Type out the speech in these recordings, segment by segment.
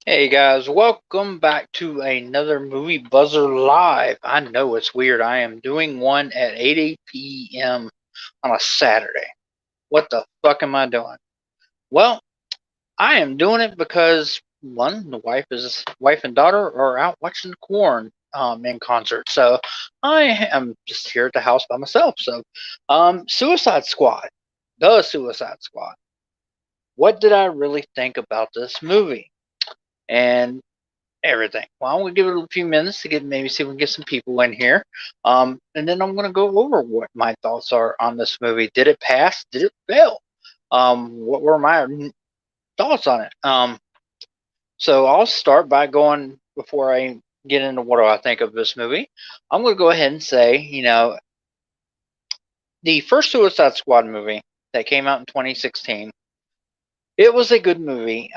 Hey guys, welcome back to another Movie Buzzer Live. I know it's weird. I am doing one at 8 p.m. on a Saturday. What the fuck am I doing? Well, I am doing it because one, the wife and daughter are out watching Corn in concert. So I am just here at the house by myself. So Suicide Squad. The Suicide Squad. What did I really think about this movie? And everything. Well, I'm gonna give it a few minutes to get maybe see if we can get some people in here, and then I'm gonna go over what my thoughts are on this movie. Did it pass? Did it fail? What were my thoughts on it? So I'll start by going before I get into what do I think of this movie. I'm gonna go ahead and say, the first Suicide Squad movie that came out in 2016. It was a good movie,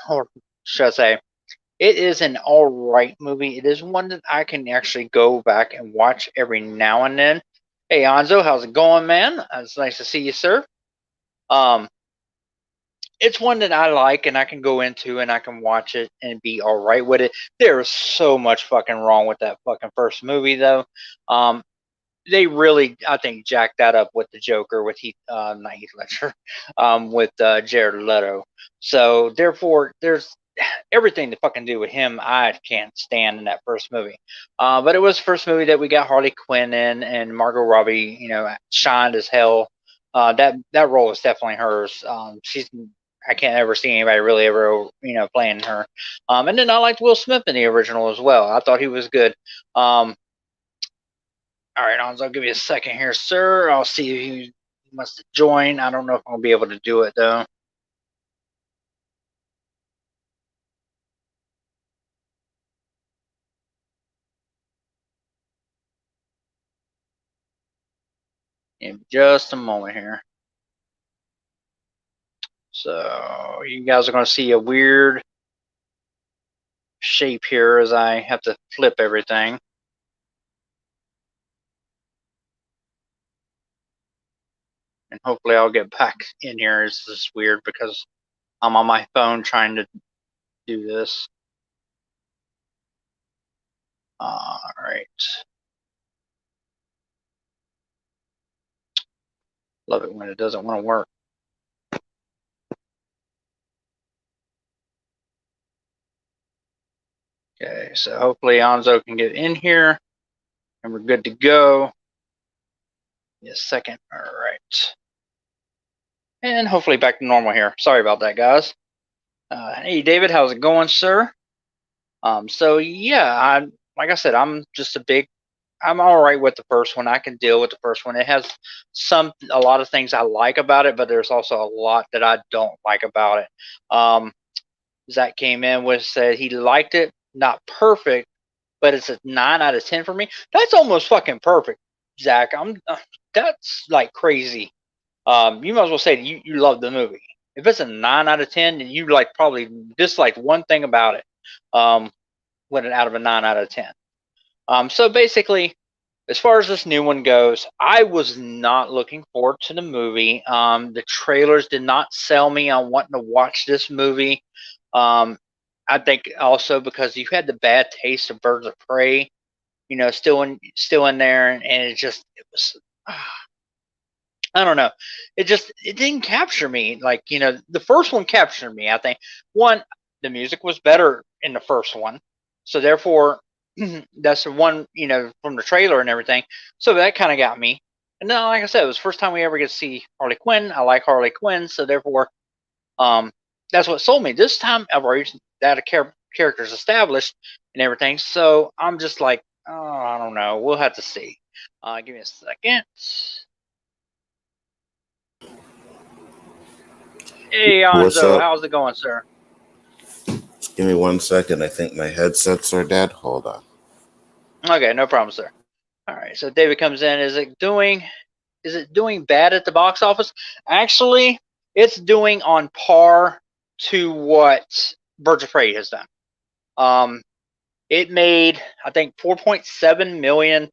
or should I say, it is an all right movie. It is one that I can actually go back and watch every now and then. Hey Anzo, how's it going, man? It's nice to see you, sir. Um, it's one that I like and I can go into and I can watch it and be all right with it. There is so much fucking wrong with that fucking first movie though. Um, they really, I think, jacked that up with the Joker, with not Heath Ledger, with Jared Leto. So therefore, there's everything to fucking do with him. I can't stand in that first movie. But it was the first movie that we got Harley Quinn in, and Margot Robbie, shined as hell. That role is definitely hers. She's I can't ever see anybody really ever playing her. And then I liked Will Smith in the original as well. I thought he was good. All right, Hans, I'll give you a second here, sir. I'll see if he wants to join. I don't know if I'll be able to do it, though. In just a moment here. So, you guys are going to see a weird shape here as I have to flip everything. And hopefully I'll get back in here. This is weird because I'm on my phone trying to do this. All right. Love it when it doesn't want to work. Okay, so hopefully Anzo can get in here and we're good to go. Give me a second. All right. And hopefully back to normal here. Sorry about that, guys. Hey, David, how's it going, sir? So yeah, like I said, I'm all right with the first one. I can deal with the first one. It has a lot of things I like about it, but there's also a lot that I don't like about it. Zach came in with said he liked it, not perfect, but it's a 9 out of 10 for me. That's almost fucking perfect, Zach. That's like crazy. You might as well say you love the movie. If it's a 9 out of 10, then you like probably dislike one thing about it. Um, with it out of a 9 out of 10. So basically, as far as this new one goes, I was not looking forward to the movie. The trailers did not sell me on wanting to watch this movie. Um, I think also because you had the bad taste of Birds of Prey, still in there, and it was. I don't know. It didn't capture me like the first one captured me. I think one, the music was better in the first one, so therefore that's the one from the trailer and everything. So that kind of got me. And then, like I said, it was the first time we ever get to see Harley Quinn. I like Harley Quinn, so therefore, um, that's what sold me. This time I've already that a character's established and everything, so I'm just like, oh, I don't know. We'll have to see. Give me a second. Hey, What's Anzo, up? how's it going, sir? Just give me 1 second. I think my headsets are dead. Hold on. Okay, no problem, sir. All right, so David comes in. Is it doing bad at the box office? Actually, it's doing on par to what Birds of Prey has done. Um, it made I think 4.7 million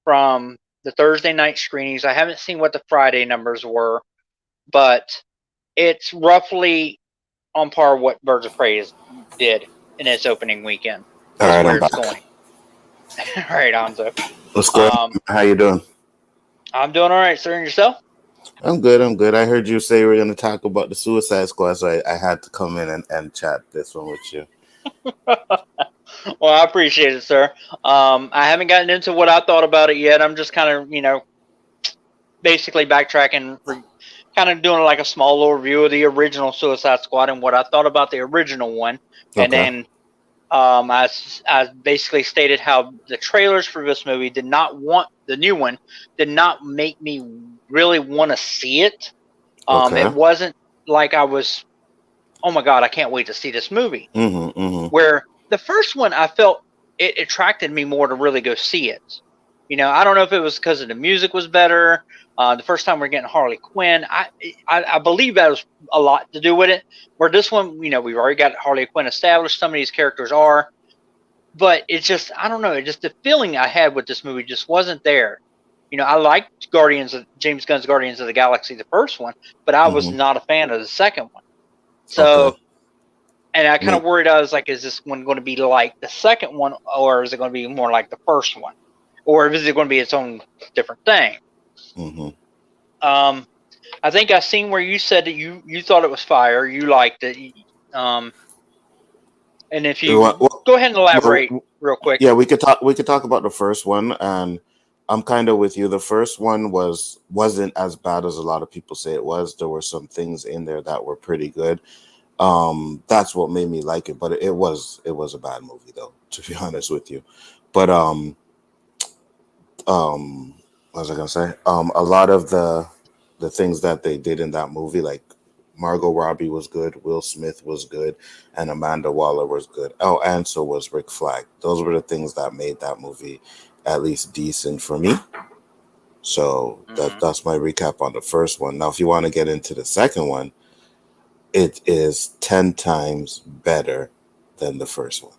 from the Thursday night screenings. I haven't seen what the Friday numbers were, but it's roughly on par what Birds of Prey did in its opening weekend. All That's right, where I'm it's back. going. All right, Anzo. What's going on? How you doing? I'm doing all right, sir. And yourself? I'm good. I'm good. I heard you say we're going to talk about the Suicide Squad, so I had to come in and chat this one with you. Well, I appreciate it, sir. I haven't gotten into what I thought about it yet. I'm just kind of, basically backtracking, kind of doing like a small little review of the original Suicide Squad and what I thought about the original one. And Okay. then I basically stated how the trailers for this movie the new one did not make me really want to see it. Okay. It wasn't like I was, oh my God, I can't wait to see this movie. Mm-hmm. Mm-hmm. Where the first one, I felt it attracted me more to really go see it. I don't know if it was because the music was better. The first time we're getting Harley Quinn, I believe that was a lot to do with it. Where this one, we've already got Harley Quinn established. Some of these characters are, but it's just, I don't know. It just, the feeling I had with this movie just wasn't there. I liked James Gunn's Guardians of the Galaxy, the first one, but I was not a fan of the second one. So, and I kind of worried, I was like, is this one going to be like the second one, or is it going to be more like the first one? Or is it going to be its own different thing? Mm-hmm. I think I seen where you said that you thought it was fire, you liked it. And if you go ahead and elaborate real quick. Yeah, we could talk about the first one, and I'm kind of with you. The first one wasn't as bad as a lot of people say it was. There were some things in there that were pretty good. That's what made me like it, but it was a bad movie though, to be honest with you. But what was I gonna say? A lot of the things that they did in that movie, like Margot Robbie was good, Will Smith was good, and Amanda Waller was good. Oh, and so was Rick Flag. Those were the things that made that movie at least decent for me. So that's my recap on the first one. Now, if you want to get into the second one, it is 10 times better than the first one.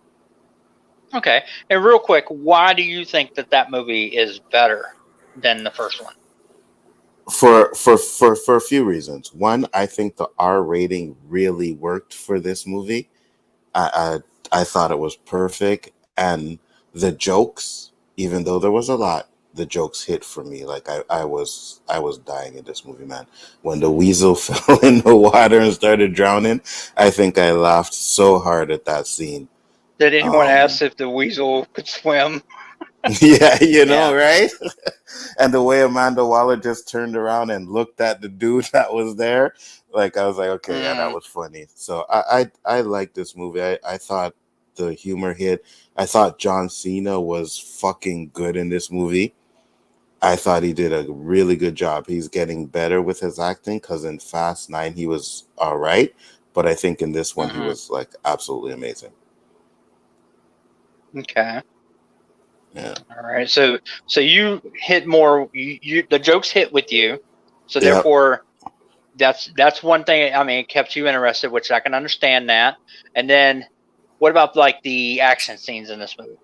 Okay. And real quick, why do you think that movie is better than the first one? For a few reasons. One, I think the R rating really worked for this movie. I thought it was perfect, and the jokes, even though there was a lot, the jokes hit for me. Like I was dying in this movie, man. When the weasel fell in the water and started drowning, I think I laughed so hard at that scene. Did anyone ask if the weasel could swim? Yeah, right? And the way Amanda Waller just turned around and looked at the dude that was there, like I was like, okay, yeah, that was funny. So I like this movie. I thought the humor hit. I thought John Cena was fucking good in this movie. I thought he did a really good job. He's getting better with his acting because in Fast 9 he was all right, but I think in this one he was like absolutely amazing. Okay. Yeah. All right. So you hit more. The jokes hit with you. So therefore, that's one thing. I mean, it kept you interested, which I can understand that. And then, what about like the action scenes in this movie?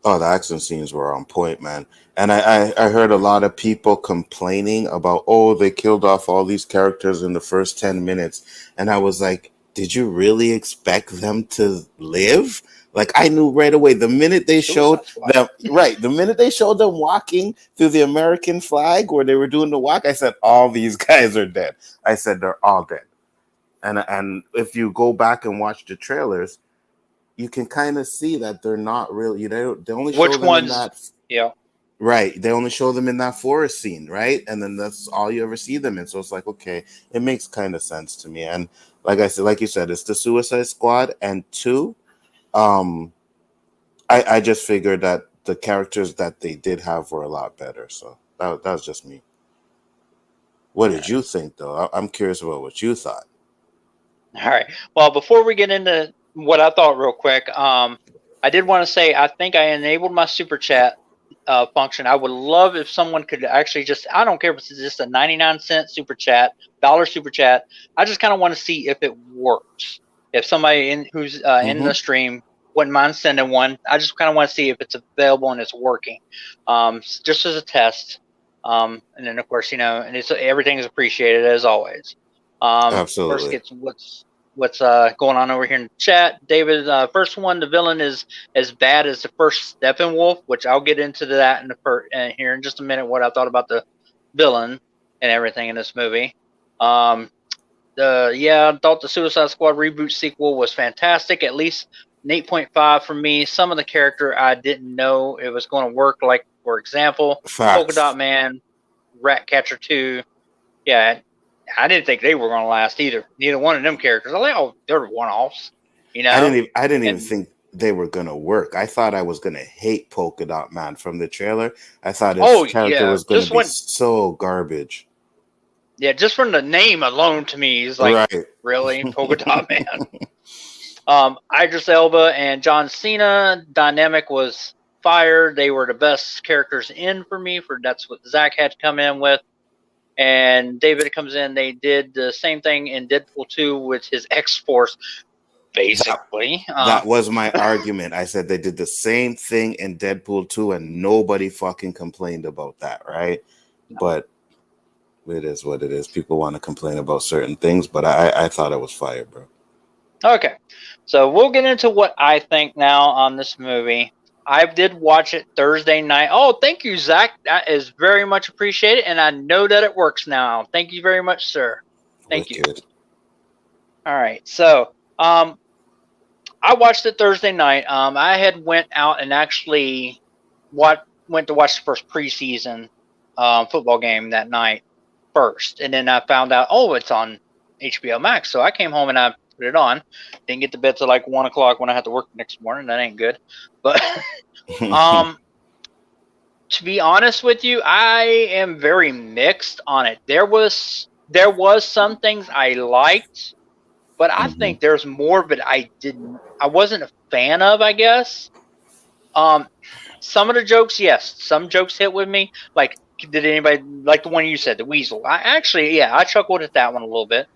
Oh, the action scenes were on point, man. And I heard a lot of people complaining about, oh, they killed off all these characters in the first 10 minutes. And I was like, did you really expect them to live? Like, I knew right away the minute they showed them, the minute they showed them walking through the American flag where they were doing the walk, I said, all these guys are dead. I said, they're all dead. And if you go back and watch the trailers, you can kind of see that they're not really, they only show them in that. Yeah. Right. They only show them in that forest scene, right? And then that's all you ever see them in. So it's like, okay, it makes kind of sense to me. And like I said, like you said, it's the Suicide Squad. And two, I just figured that the characters that they did have were a lot better. So that was just me. What did you think, though? I'm curious about what you thought. All right. Well, before we get into what I thought real quick, I did want to say I think I enabled my super chat function. I would love if someone could actually I don't care if it's just a 99-cent super chat, dollar super chat. I just kind of want to see if it works. If somebody who's in the stream wouldn't mind sending one, I just kind of want to see if it's available and it's working, just as a test. And then of course, and everything is appreciated as always. Absolutely. First gets what's going on over here in the chat. David, first one, the villain is as bad as the first Steppenwolf, which I'll get into that here in just a minute. What I thought about the villain and everything in this movie. I thought the Suicide Squad reboot sequel was fantastic. At least an 8.5 for me. Some of the character I didn't know it was going to work. Like for example, Facts. Polka Dot Man, Ratcatcher 2. Yeah, I didn't think they were going to last either. Neither one of them characters. I was like, oh, they're one-offs. You know, I didn't even think they were gonna work. I thought I was gonna hate Polka Dot Man from the trailer. I thought his character was gonna be so garbage. Yeah, just from the name alone, to me, he's like, really, Polka Dot Man. Idris Elba and John Cena dynamic was fire. They were the best characters in for me. That's what Zach had to come in with. And David comes in. They did the same thing in Deadpool 2 with his X-Force, basically. That was my argument. I said they did the same thing in Deadpool 2, and nobody fucking complained about that, right? No. But it is what it is. People want to complain about certain things, but I thought it was fire, bro. Okay, so we'll get into what I think now on this movie. I did watch it Thursday night. Oh, thank you, Zach. That is very much appreciated, and I know that it works now. Thank you very much, sir. Thank you. All right, so I watched it Thursday night. I had went out and actually went to watch the first preseason football game that night first, and then I found out, oh, it's on HBO Max. So I came home and I put it on. Didn't get to bed till like 1 o'clock when I had to work the next morning. That ain't good. But to be honest with you, I am very mixed on it. There was some things I liked, but I think there's more of it I wasn't a fan of, I guess. Some of the jokes, yes, some jokes hit with me. Like, did anybody like the one you said, the Weasel? I chuckled at that one a little bit.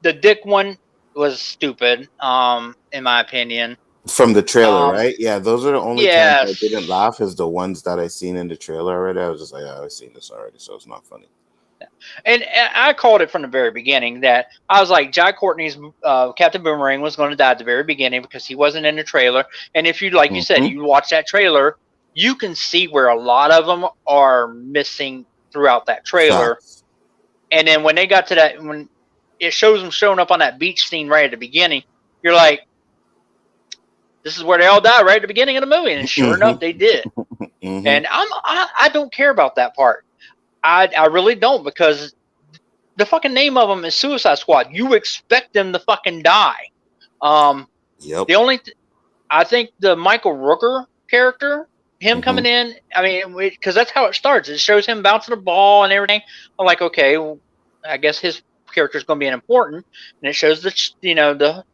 The Dick one was stupid, in my opinion. From the trailer, right? Yeah, those are the only times I didn't laugh, is the ones that I seen in the trailer already. I was just like, oh, I've seen this already, so it's not funny. And I called it from the very beginning that I was like, Jai Courtney's Captain Boomerang was going to die at the very beginning because he wasn't in the trailer. And if you, like you said, you watch that trailer, you can see where a lot of them are missing throughout that trailer. And then when they got to that, when it shows them showing up on that beach scene right at the beginning, you're like, this is where they all die right at the beginning of the movie. And sure enough, they did. And I don't care about that part. I really don't, because the fucking name of them is Suicide Squad. You expect them to fucking die. The I think the Michael Rooker character, him coming in, I mean, because that's how it starts. It shows him bouncing a ball and everything. I'm like, okay, well, I guess his character is going to be important. And it shows the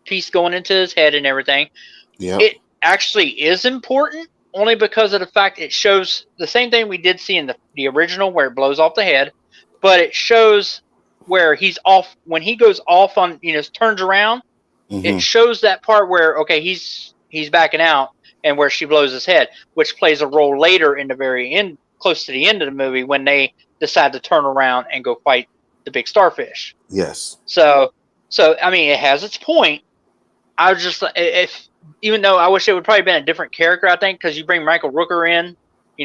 piece going into his head and everything. It actually is important, only because of the fact it shows the same thing we did see in the original, where it blows off the head, but it shows where he's off when he goes off on, turns around. It shows that part where, okay, he's backing out, and where she blows his head, which plays a role later in the very end, close to the end of the movie, when they decide to turn around and go fight the big starfish. Yes. So I mean, it has its point. I was just, even though I wish it would probably been a different character, I think, because you bring Michael Rooker in,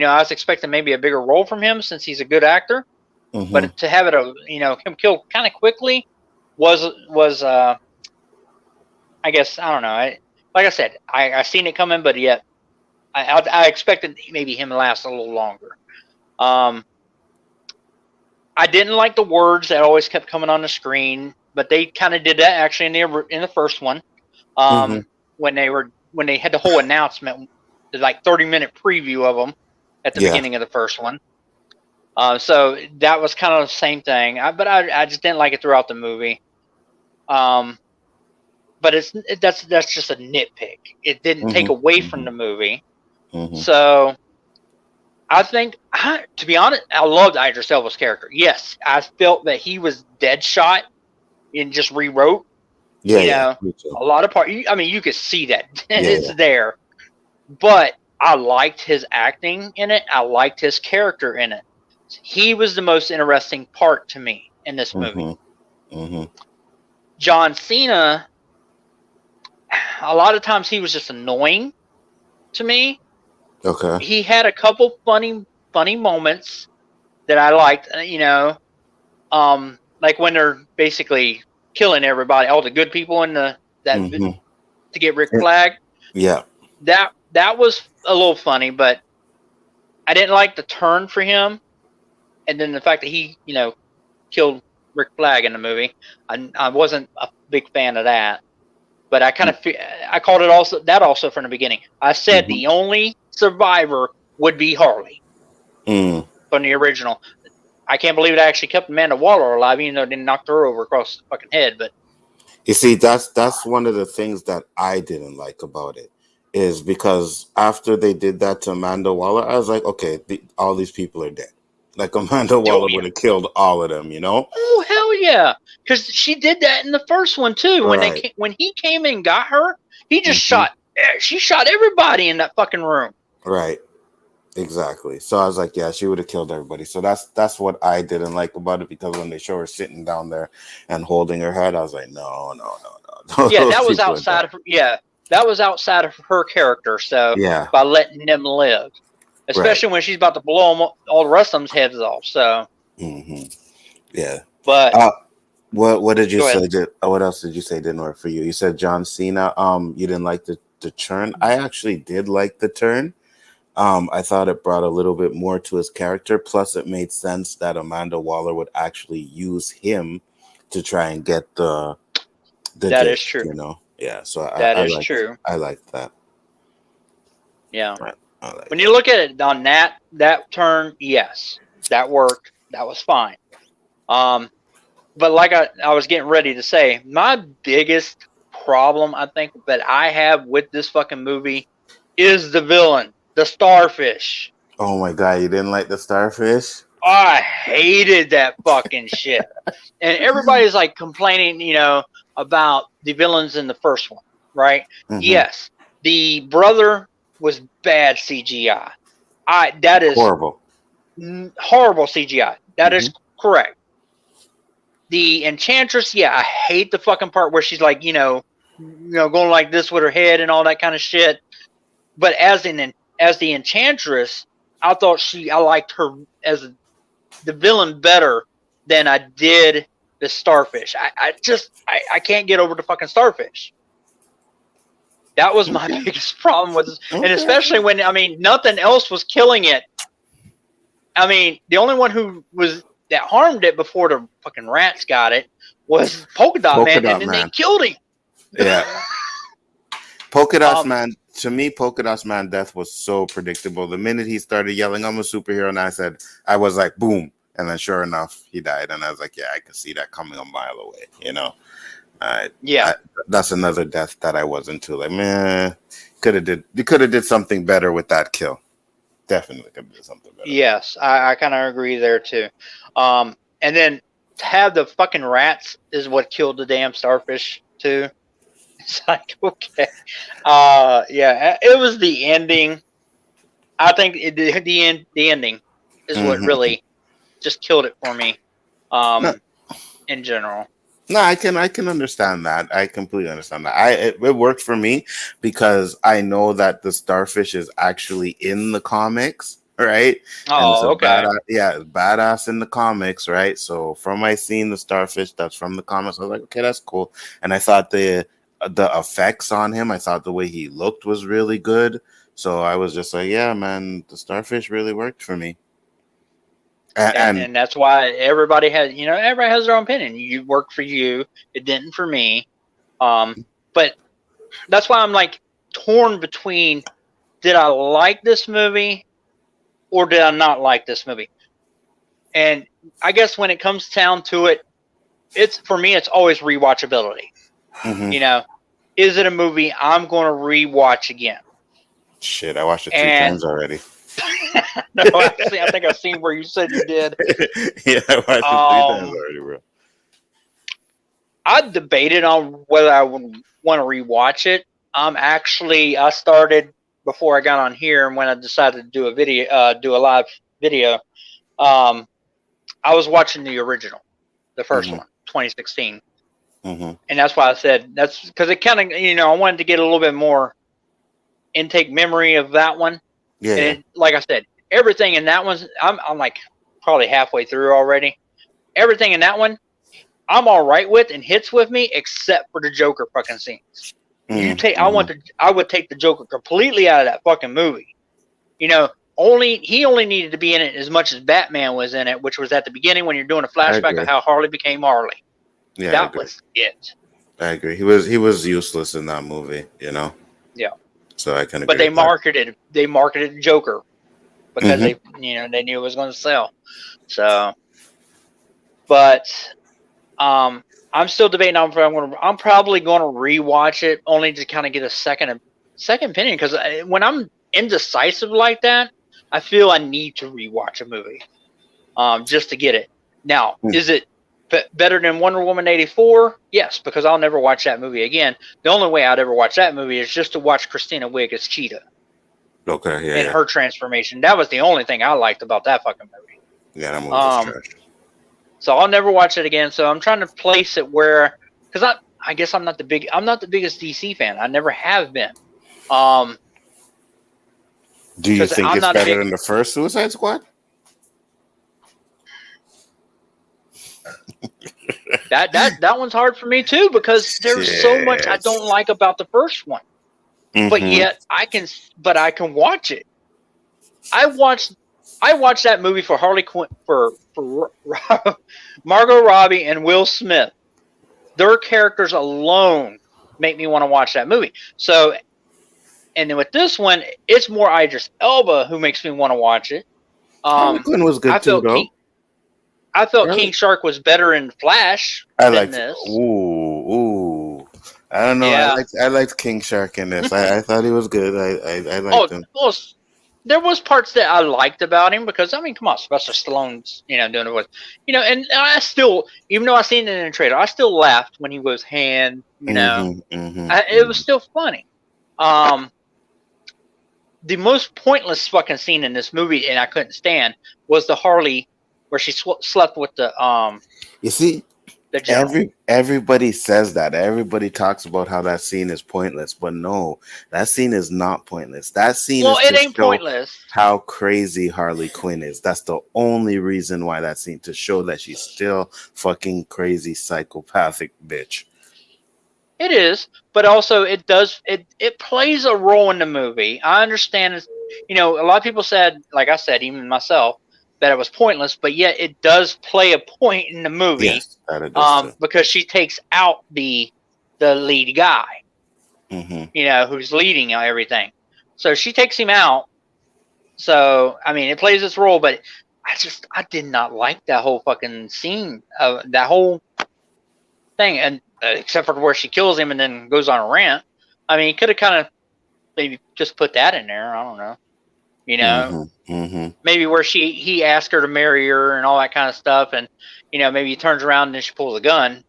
I was expecting maybe a bigger role from him since he's a good actor. But to have it, him killed kind of quickly was I guess, I don't know. Like I said, I seen it coming, but yet I expected maybe him to last a little longer. I didn't like the words that always kept coming on the screen, but they kind of did that actually in the first one. When they had the whole announcement, the like 30-minute preview of them at the beginning of the first one. So that was kind of the same thing, but I just didn't like it throughout the movie. But that's just a nitpick. It didn't take away from the movie. So I think, to be honest, I loved Idris Elba's character. Yes, I felt that he was Deadshot and just rewrote. A lot of part. I mean, you could see that it's there, but I liked his acting in it. I liked his character in it. He was the most interesting part to me in this movie. John Cena, a lot of times he was just annoying to me. Okay. He had a couple funny moments that I liked, like when they're basically killing everybody, all the good people in that Hmm. to get Rick Flag. Yeah. That was a little funny, but I didn't like the turn for him, and then the fact that he, killed Rick Flag in the movie. I wasn't a big fan of that, but I kind of I called it also from the beginning. I said Hmm. the only survivor would be Harley Mm. from the original. I can't believe it actually kept Amanda Waller alive, even though it didn't knock her over across the fucking head. But You see, that's one of the things that I didn't like about it, is because after they did that to Amanda Waller, I was like, okay, all these people are dead. Like Amanda oh Waller yeah, would have killed all of them, you know? oh hell yeah, because she did that in the first one too. Right. When he came and got her, he just Hmm. shot. She shot everybody in that fucking room. Right. Exactly. So I was like, yeah, she would have killed everybody. So that's what I didn't like about it, because when they show her sitting down there and holding her head, I was like, no, no, no, no. Yeah, Those that was people are dead. outside of her character. So Yeah. by letting them live, Right. especially when she's about to blow them, all the rest of them's heads off. So, Hmm. Yeah. but Uh, what did you go ahead. say? What else did you say didn't work for you? You said John Cena. You didn't like the turn. I actually did like the turn. I thought it brought a little bit more to his character. Plus, it made sense that Amanda Waller would actually use him to try and get the That is date. true. You know. Yeah. So That I is liked true. I liked that. Yeah. I like When you that. look at it on that turn, yes, that worked. That was fine. But like I was getting ready to say, my biggest problem I think that I have with this fucking movie is the villain, the starfish. Oh my god, you didn't like the starfish? I hated that fucking shit. And everybody's like complaining, about the villains in the first one, right? Hmm. Yes, the brother was bad CGI. That is Horrible. horrible CGI. That is Hmm. correct. The Enchantress, yeah, I hate the fucking part where she's like, going like this with her head and all that kind of shit. But as the Enchantress, I liked her as the villain better than I did the starfish. I can't get over the fucking starfish. That was my Okay. biggest problem with this, and Okay. especially when nothing else was killing it. I mean, the only one who was that harmed it before the fucking rats got it was Polka Dot Polka Man, and Dot then they Man. killed him. Yeah. Polka Dots um, Man, to me, Polka Dots Man death was so predictable. The minute he started yelling, I'm a superhero, and I was like, boom. And then sure enough, he died. And I was like, yeah, I could see that coming a mile away, you know? yeah, I that's another death that I wasn't too like, man, you could have did something better with that kill. Definitely could have did something better with that. yes, I kind of agree there too. And then to have the fucking rats is what killed the damn starfish too. It's like, okay, yeah, it was the ending. I think the ending is what Hmm. really just killed it for me. No, In general. no, I can understand that. I completely understand that. It worked for me because I know that the starfish is actually in the comics, right? And it's a Oh, okay. badass, yeah, it's badass in the comics, right? So from my seeing the starfish that's from the comics, I was like, okay, that's cool. And I thought the effects on him, I thought the way he looked was really good. So I was just like, yeah, man, the starfish really worked for me. And And that's why everybody has their own opinion. You work for you, it didn't for me. But that's why I'm like torn between, did I like this movie or did I not like this movie? And I guess when it comes down to it, it's for me it's always rewatchability. mhm. You know, is it a movie I'm going to rewatch again? Shit, I watched it three And times already. no, actually, I think I've seen where you said you did. Yeah, I watched it three times Um, already, bro. I debated on whether I would want to rewatch it. I started before I got on here, and when I decided to do do a live video, um, I was watching the original, the first Hmm. one, 2016. Mm-hmm. And that's why I said that's because it kind of, I wanted to get a little bit more intake memory of that one. Yeah, And yeah. like I said, everything in that one, I'm like probably halfway through already. Everything in that one, I'm all right with and hits with me, except for the Joker fucking scenes. Mm-hmm. I would take the Joker completely out of that fucking movie. He only needed to be in it as much as Batman was in it, which was at the beginning when you're doing a I flashback of agree. how Harley became Harley. Yeah, I That agree. was it. I agree. He was useless in that movie, Yeah. So I can But agree with that. they marketed Joker because Mm-hmm. they knew it was going to sell. So, but I'm still debating on if I'm probably going to rewatch it only to kind of get a second opinion, because when I'm indecisive like that, I feel I need to rewatch a movie just to get it. Now, is it better than Wonder Woman 84? Yes, because I'll never watch that movie again. The only way I'd ever watch that movie is just to watch Christina Wiig as Cheetah Okay, yeah, and yeah. her transformation. That was the only thing I liked about that fucking movie. Yeah, that movie was trash. So I'll never watch it again. So I'm trying to place it where, because I guess I'm not the biggest DC fan. I never have been. Do you think I'm it's not better than the first Suicide Squad? That one's hard for me too, because there's so much I don't like about the first one. But yet I can watch it. I watched that movie for Harley Quinn, for Margot Robbie and Will Smith. Their characters alone make me want to watch that movie. So, and then with this one, it's more Idris Elba who makes me want to watch it. Harley Quinn was good too, though. I felt King Shark was better in Flash than this. Ooh. I don't know. Yeah. I liked King Shark in this. I thought he was good. I liked him. Well, there was parts that I liked about him, because come on, Sylvester Stallone's doing it with, and I still, even though I seen it in the trailer, I still laughed when he was hand. It was still funny. The most pointless fucking scene in this movie, and I couldn't stand, was the Harley where she slept with the You see, the general. Everybody says that. Everybody talks about how that scene is pointless, but no, that scene is not pointless. That scene it ain't pointless. How crazy Harley Quinn is. That's the only reason why that scene, to show that she's still fucking crazy psychopathic bitch. It is, but also it plays a role in the movie. I understand, a lot of people said, like I said, even myself, that it was pointless, but yet it does play a point in the movie. Yes, that it does, because she takes out the lead guy, who's leading everything. So she takes him out. So, I mean, it plays its role, but I did not like that whole fucking scene, that whole thing, and except for where she kills him and then goes on a rant. I mean, could have kind of maybe just put that in there. I don't know. Maybe where he asked her to marry her and all that kind of stuff, and maybe he turns around and then she pulls a gun.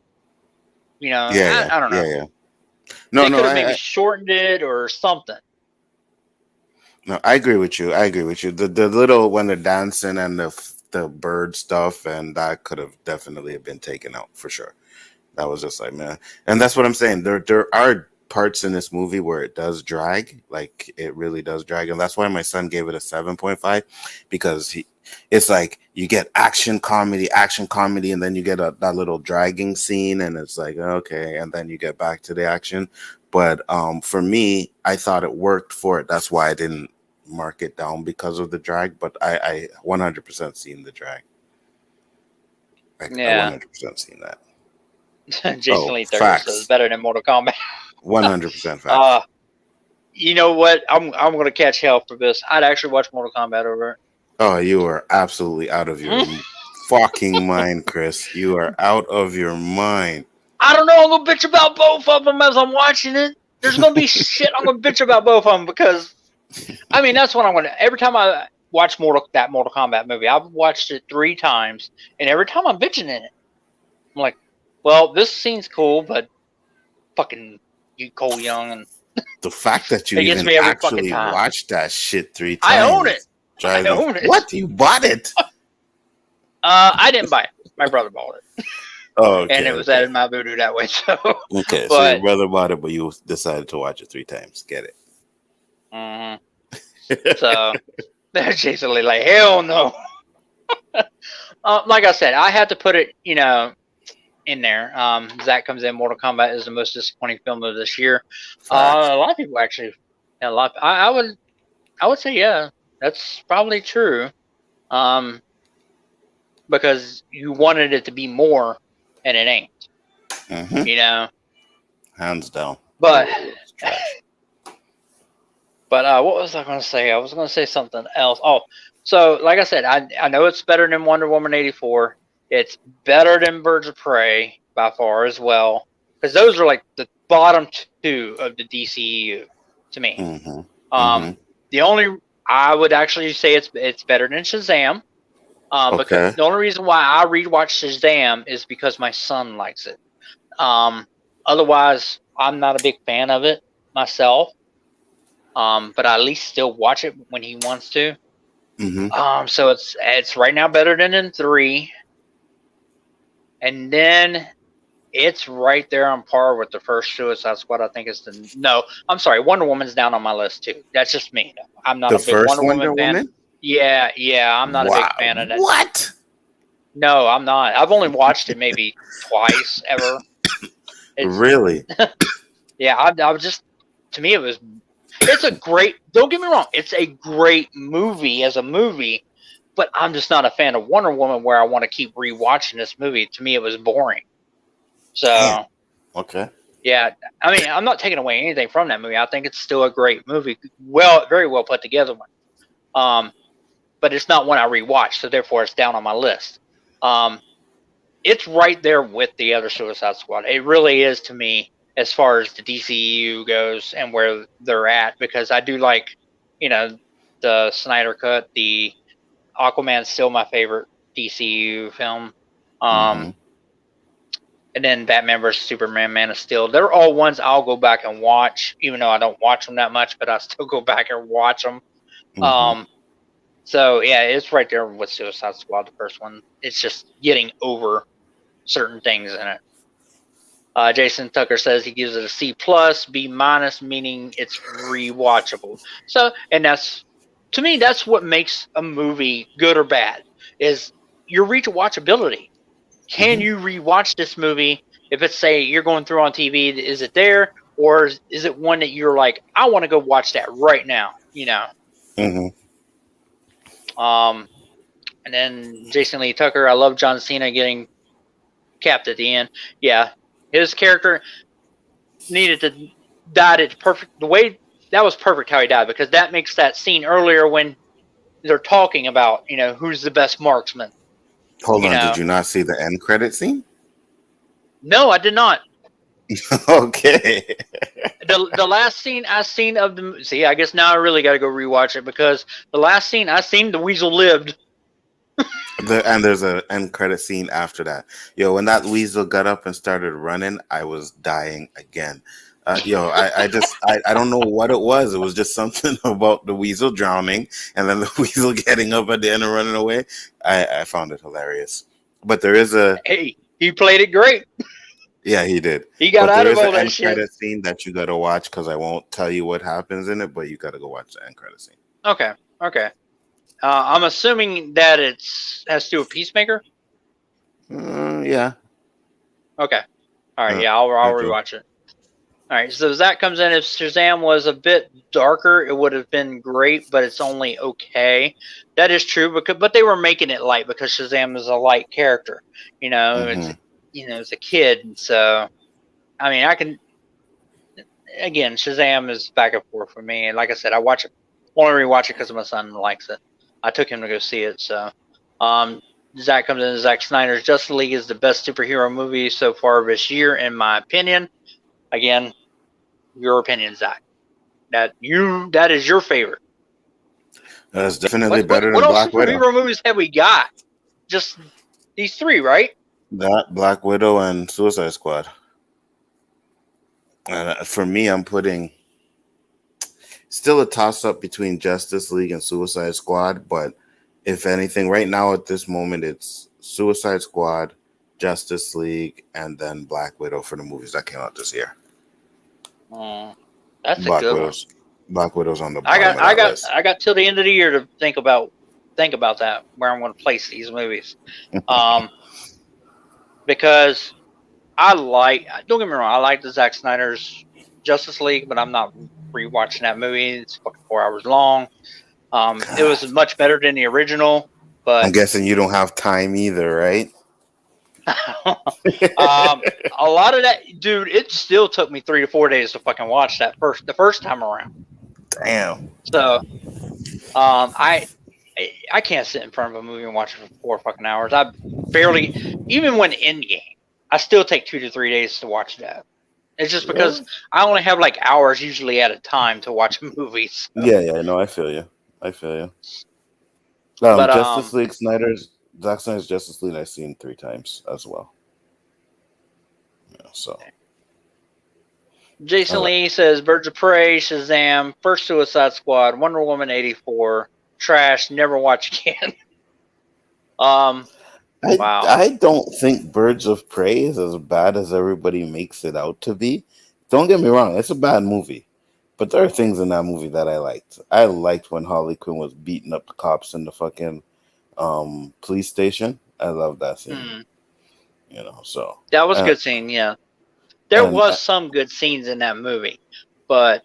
I don't know. Yeah. They could have maybe shortened it or something. No, I agree with you. The little, when they're dancing and the bird stuff, and that could have definitely been taken out for sure. That was just like, man, and that's what I'm saying. There are parts in this movie where it does drag, like it really does drag, and that's why my son gave it a 7.5, because it's like you get action comedy, and then you get that little dragging scene, and it's like, okay, and then you get back to the action. But for me, I thought it worked for it. That's why I didn't mark it down because of the drag. But I 100% seen the drag. I 100% seen that. Jason Lee Thursday says better than Mortal Kombat. 100% facts. You know what? I'm going to catch hell for this. I'd actually watch Mortal Kombat over it. Oh, you are absolutely out of your fucking mind, Chris. You are out of your mind. I don't know. I'm going to bitch about both of them as I'm watching it. There's going to be shit I'm going to bitch about both of them, because, I mean, that's what I'm going to. Every time I watch that Mortal Kombat movie, I've watched it 3 times, and every time I'm bitching in it, I'm like, well, this scene's cool, but fucking you, Cole Young, and the fact that you even actually watched that shit 3 times. I own it. I own it. What? You bought it? I didn't buy it. My brother bought it. Oh, and okay, it was okay. added my voodoo that way. So, Okay, so your but brother bought it, but you decided to watch it 3 times. Get mhm. it? So they're basically like, hell no. Like I said, I had to put it, in there. Zach comes in. Mortal Kombat is the most disappointing film of this year. Facts. A lot of people actually, yeah, a lot. I would say, yeah, that's probably true. Um, because you wanted it to be more, and it ain't. Hmm. You know. Hands down. But Overall, it's trash. what was I going to say? I was going to say something else. Oh, so like I said, I know it's better than Wonder Woman 84. It's better than Birds of Prey by far as well, because those are like the bottom two of the DCU to me. Hmm. Hmm. Um, the only I would actually say it's better than Shazam. Because Okay. the only reason why I rewatched Shazam is because my son likes it. Um, Otherwise, I'm not a big fan of it myself. But I at least still watch it when he wants to. Hmm. So it's right now better than in 3, and then it's right there on par with the first Suicide Squad. I think it's the no. I'm sorry, Wonder Woman's down on my list too. That's just me. I'm not The a big first Wonder Woman Wonder fan. Woman? Yeah, I'm not a big Wow. fan of that. What? No, I'm not. I've only watched it maybe twice ever. It's Really? yeah. I was just to me it was. It's a great. Don't get me wrong. It's a great movie as a movie, but I'm just not a fan of Wonder Woman where I want to keep rewatching this movie. To me, it was boring. Damn. So Okay. yeah, I mean, I'm not taking away anything from that movie. I think it's still a great movie. Well, very well put together one. But it's not one I rewatch, so therefore it's down on my list. Um, it's right there with the other Suicide Squad. It really is to me as far as the DCU goes and where they're at, because I do like, the Snyder Cut. The Aquaman's still my favorite DCU film. Hmm. And then Batman vs Superman, Man of Steel. They're all ones I'll go back and watch, even though I don't watch them that much, but I still go back and watch them. Hmm. Um, so yeah, it's right there with Suicide Squad, the first one. It's just getting over certain things in it. Jason Tucker says he gives it a C plus, B minus, meaning it's rewatchable. So, and that's to me, that's what makes a movie good or bad is your rewatchability. Can Hmm. you rewatch this movie? If it's say you're going through on TV, is it there, or is it one that you're like, I want to go watch that right now? Hmm. Um, and then Jason Lee Tucker, I love John Cena getting capped at the end. Yeah, his character needed to died at perfect the way that was perfect how he died, because that makes that scene earlier when they're talking about who's the best marksman. Hold You on. Did know, you not see the end credit scene? no, I did not. Okay. The last scene I seen of the see, I guess now I really got to go rewatch it, because the last scene I seen, the weasel lived. And there's an end credit scene after that. Yo, when that weasel got up and started running, I was dying again. I don't know what it was. It was just something about the weasel drowning and then the weasel getting up at the end and running away. I found it hilarious. But there is a, Hey, he played it great. yeah, he did. He got But out there of is an all that end shit. credit scene that you got to watch because I won't tell you what happens in it, but you got to go watch the end credit scene. Okay. I'm assuming that has to do with Peacemaker. Yeah, Okay. All right. uh, Yeah, I'll I do. rewatch it. All right. So Zach comes in. If Shazam was a bit darker, it would have been great, but it's only okay. That is true, but they were making it light because Shazam is a light character. It's Hmm. it's a kid, so I mean, I can again, Shazam is back and forth for me. And like I said, I want to rewatch it because my son likes it. I took him to go see it. So, Zach comes in. Zack Snyder's Justice League is the best superhero movie so far this year, in my opinion. Again, your opinion, Zach. That is your favorite. That's definitely What better than else Black Widow. superhero movies have we got? Just these three, right? That Black Widow and Suicide Squad. For me, I'm putting still a toss up between Justice League and Suicide Squad, but if anything, right now at this moment, it's Suicide Squad, Justice League, and then Black Widow for the movies that came out this year. That's a good one. Black Widow's on the bottom of that list. I got till the end of the year to think about that, where I'm going to place these movies. Because don't get me wrong, I like the Zack Snyder's Justice League, but I'm not rewatching that movie. It's fucking 4 hours long. It was much better than the original, but I'm guessing you don't have time either, right? a lot of that, dude, it still took me 3 to 4 days to fucking watch the first time around. Damn. So, I can't sit in front of a movie and watch it for 4 fucking hours. I barely, even when Endgame, I still take 2 to 3 days to watch that. It's just because I only have like hours usually at a time to watch movies. So. Yeah, no, I feel you. But, Justice League, Zack Snyder's Justice League, I've seen 3 times as well. Yeah, so. Jason Lee says Birds of Prey, Shazam, First Suicide Squad, Wonder Woman 84, trash, never watch again. Wow. I don't think Birds of Prey is as bad as everybody makes it out to be. Don't get me wrong, it's a bad movie. But there are things in that movie that I liked. I liked when Harley Quinn was beating up the cops in the fucking police station. I love that scene. So that was a good scene, yeah. There was some good scenes in that movie, but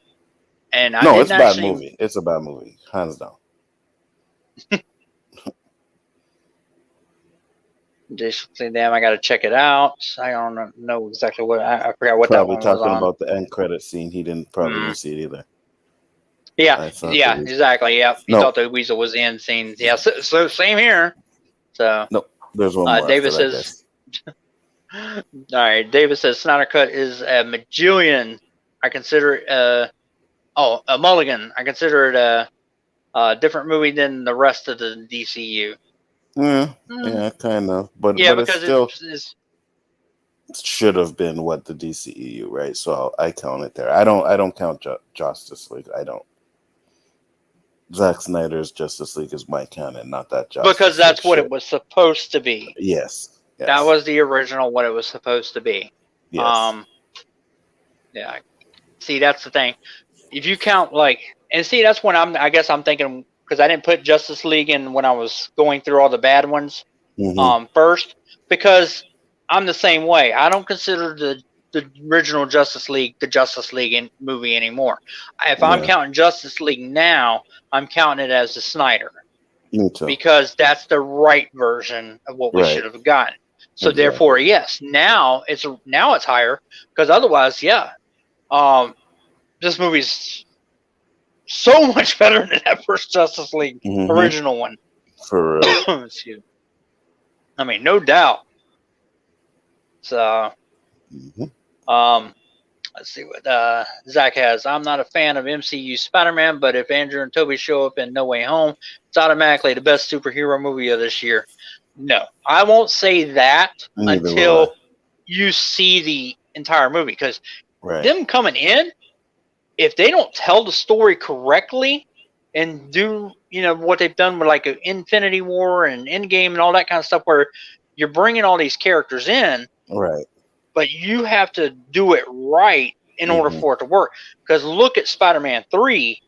it's a bad movie. It's a bad movie, hands down. Just say, damn, I got to check it out. I don't know exactly what I forgot what probably that one was talking on. about the end credit scene. He didn't see it either. Yeah, exactly. Yeah, he thought the Weasel was the end scene. Yeah, so same here. So no, there's one more. David says. All right, David says Snyder Cut is a majillion. I consider it a mulligan. I consider it a different movie than the rest of the DCU. Yeah, kind of. But because it should have been what the DCEU, right? So I count it there. I don't count Justice League. I don't. Zack Snyder's Justice League is my canon, not that Justice because that's League what shit. it was supposed to be. Yes. That was the original what it was supposed to be. Yes. Yeah. See, that's the thing. If you count that's when I guess I'm thinking, because I didn't put Justice League in when I was going through all the bad ones first, because I'm the same way. I don't consider the original Justice League the Justice League movie anymore. If I'm counting Justice League now, I'm counting it as the Snyder. Me too. Because that's the right version of what we should have gotten. So therefore, yes, now it's higher, because otherwise, this movie's so much better than that first Justice League original one. For real. Excuse me. I mean, no doubt. So, let's see what Zach has. I'm not a fan of MCU Spider-Man, but if Andrew and Toby show up in No Way Home, it's automatically the best superhero movie of this year. No, I won't say that until you see the entire movie, because them coming in, if they don't tell the story correctly and do what they've done with like Infinity War and Endgame and all that kind of stuff, where you're bringing all these characters in, but you have to do it right in order for it to work. Because look at Spider-Man 3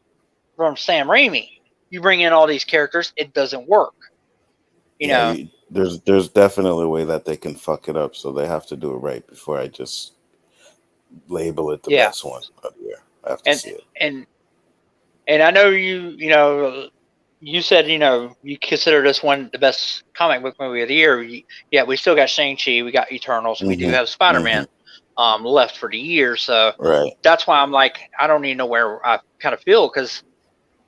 from Sam Raimi. You bring in all these characters, it doesn't work. There's definitely a way that they can fuck it up, so they have to do it right before I just label it the best one of the year. I have to see it. And I know you said you consider this one the best comic book movie of the year. Yeah, we still got Shang-Chi, we got Eternals, we do have Spider-Man left for the year. So that's why I'm like, I don't even know where I kind of feel, because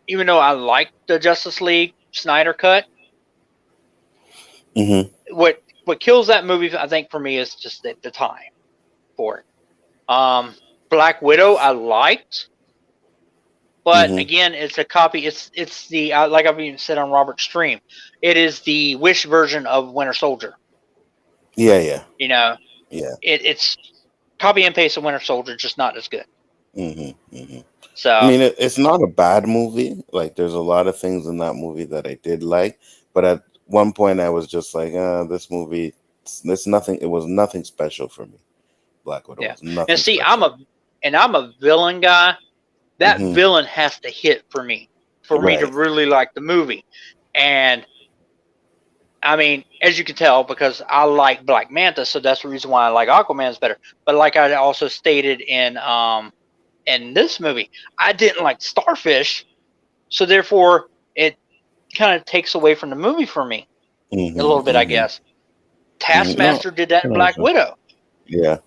even though I like the Justice League Snyder Cut, what kills that movie, I think, for me, is just the time for it. Black Widow I liked, but again, it's a copy. It's the like I've even said on Robert's stream, it is the Wish version of Winter Soldier. It's copy and paste of Winter Soldier, just not as good. So I mean, it's not a bad movie. Like, there's a lot of things in that movie that I did like, but at one point I was just like, this movie It's nothing. It was nothing special for me. Black Widow Yeah. was nothing And see, special. I'm a villain guy. That Hmm. villain has to hit for me to Right. really like the movie. And I mean, as you can tell, because I like Black Manta, so that's the reason why I like Aquaman's better. But like I also stated in this movie, I didn't like Starfish, so therefore it kind of takes away from the movie for me a Hmm. little bit, I Hmm. guess. No. Taskmaster did that in Black Widow. Yeah.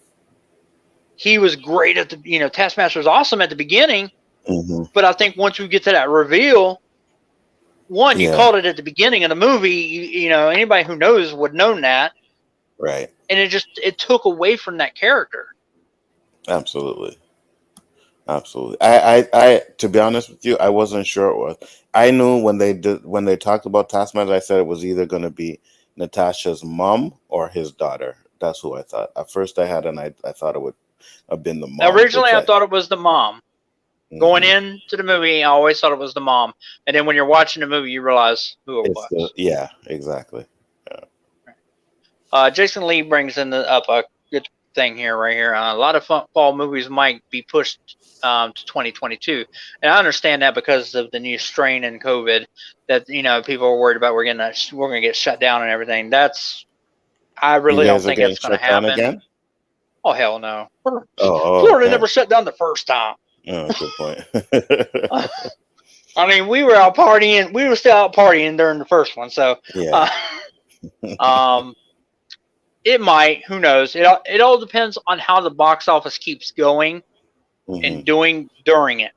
He was great at Taskmaster was awesome at the beginning, Hmm. but I think once we get to that reveal, one, you Yeah. called it at the beginning of the movie. Anybody who knows would know that, Right. and it took away from that character. Absolutely. Absolutely. I to be honest with you, I wasn't sure it was. I knew when they talked about Taskmaster, I said it was either going to be Natasha's mom or his daughter. That's who I thought. At first, I thought it would have been the mom, Originally, which I thought it was the mom. Going mhm. into the movie, I always thought it was the mom, and then when you're watching the movie, you realize who it It's the was. yeah, exactly. Yeah. Jason Lee brings up a good thing here, right here. A lot of fall movies might be pushed to 2022, and I understand that because of the new strain in COVID that people are worried about. We're gonna get shut down and everything. I You really don't guys are think getting it's gonna shut down happen. again? Oh hell no! Oh, Florida okay. never shut down the first time. Oh, good point. I mean, we were out partying. We were still out partying during the first one, so Yeah. um, it might. Who knows? It all depends on how the box office keeps going Hmm. and doing during it.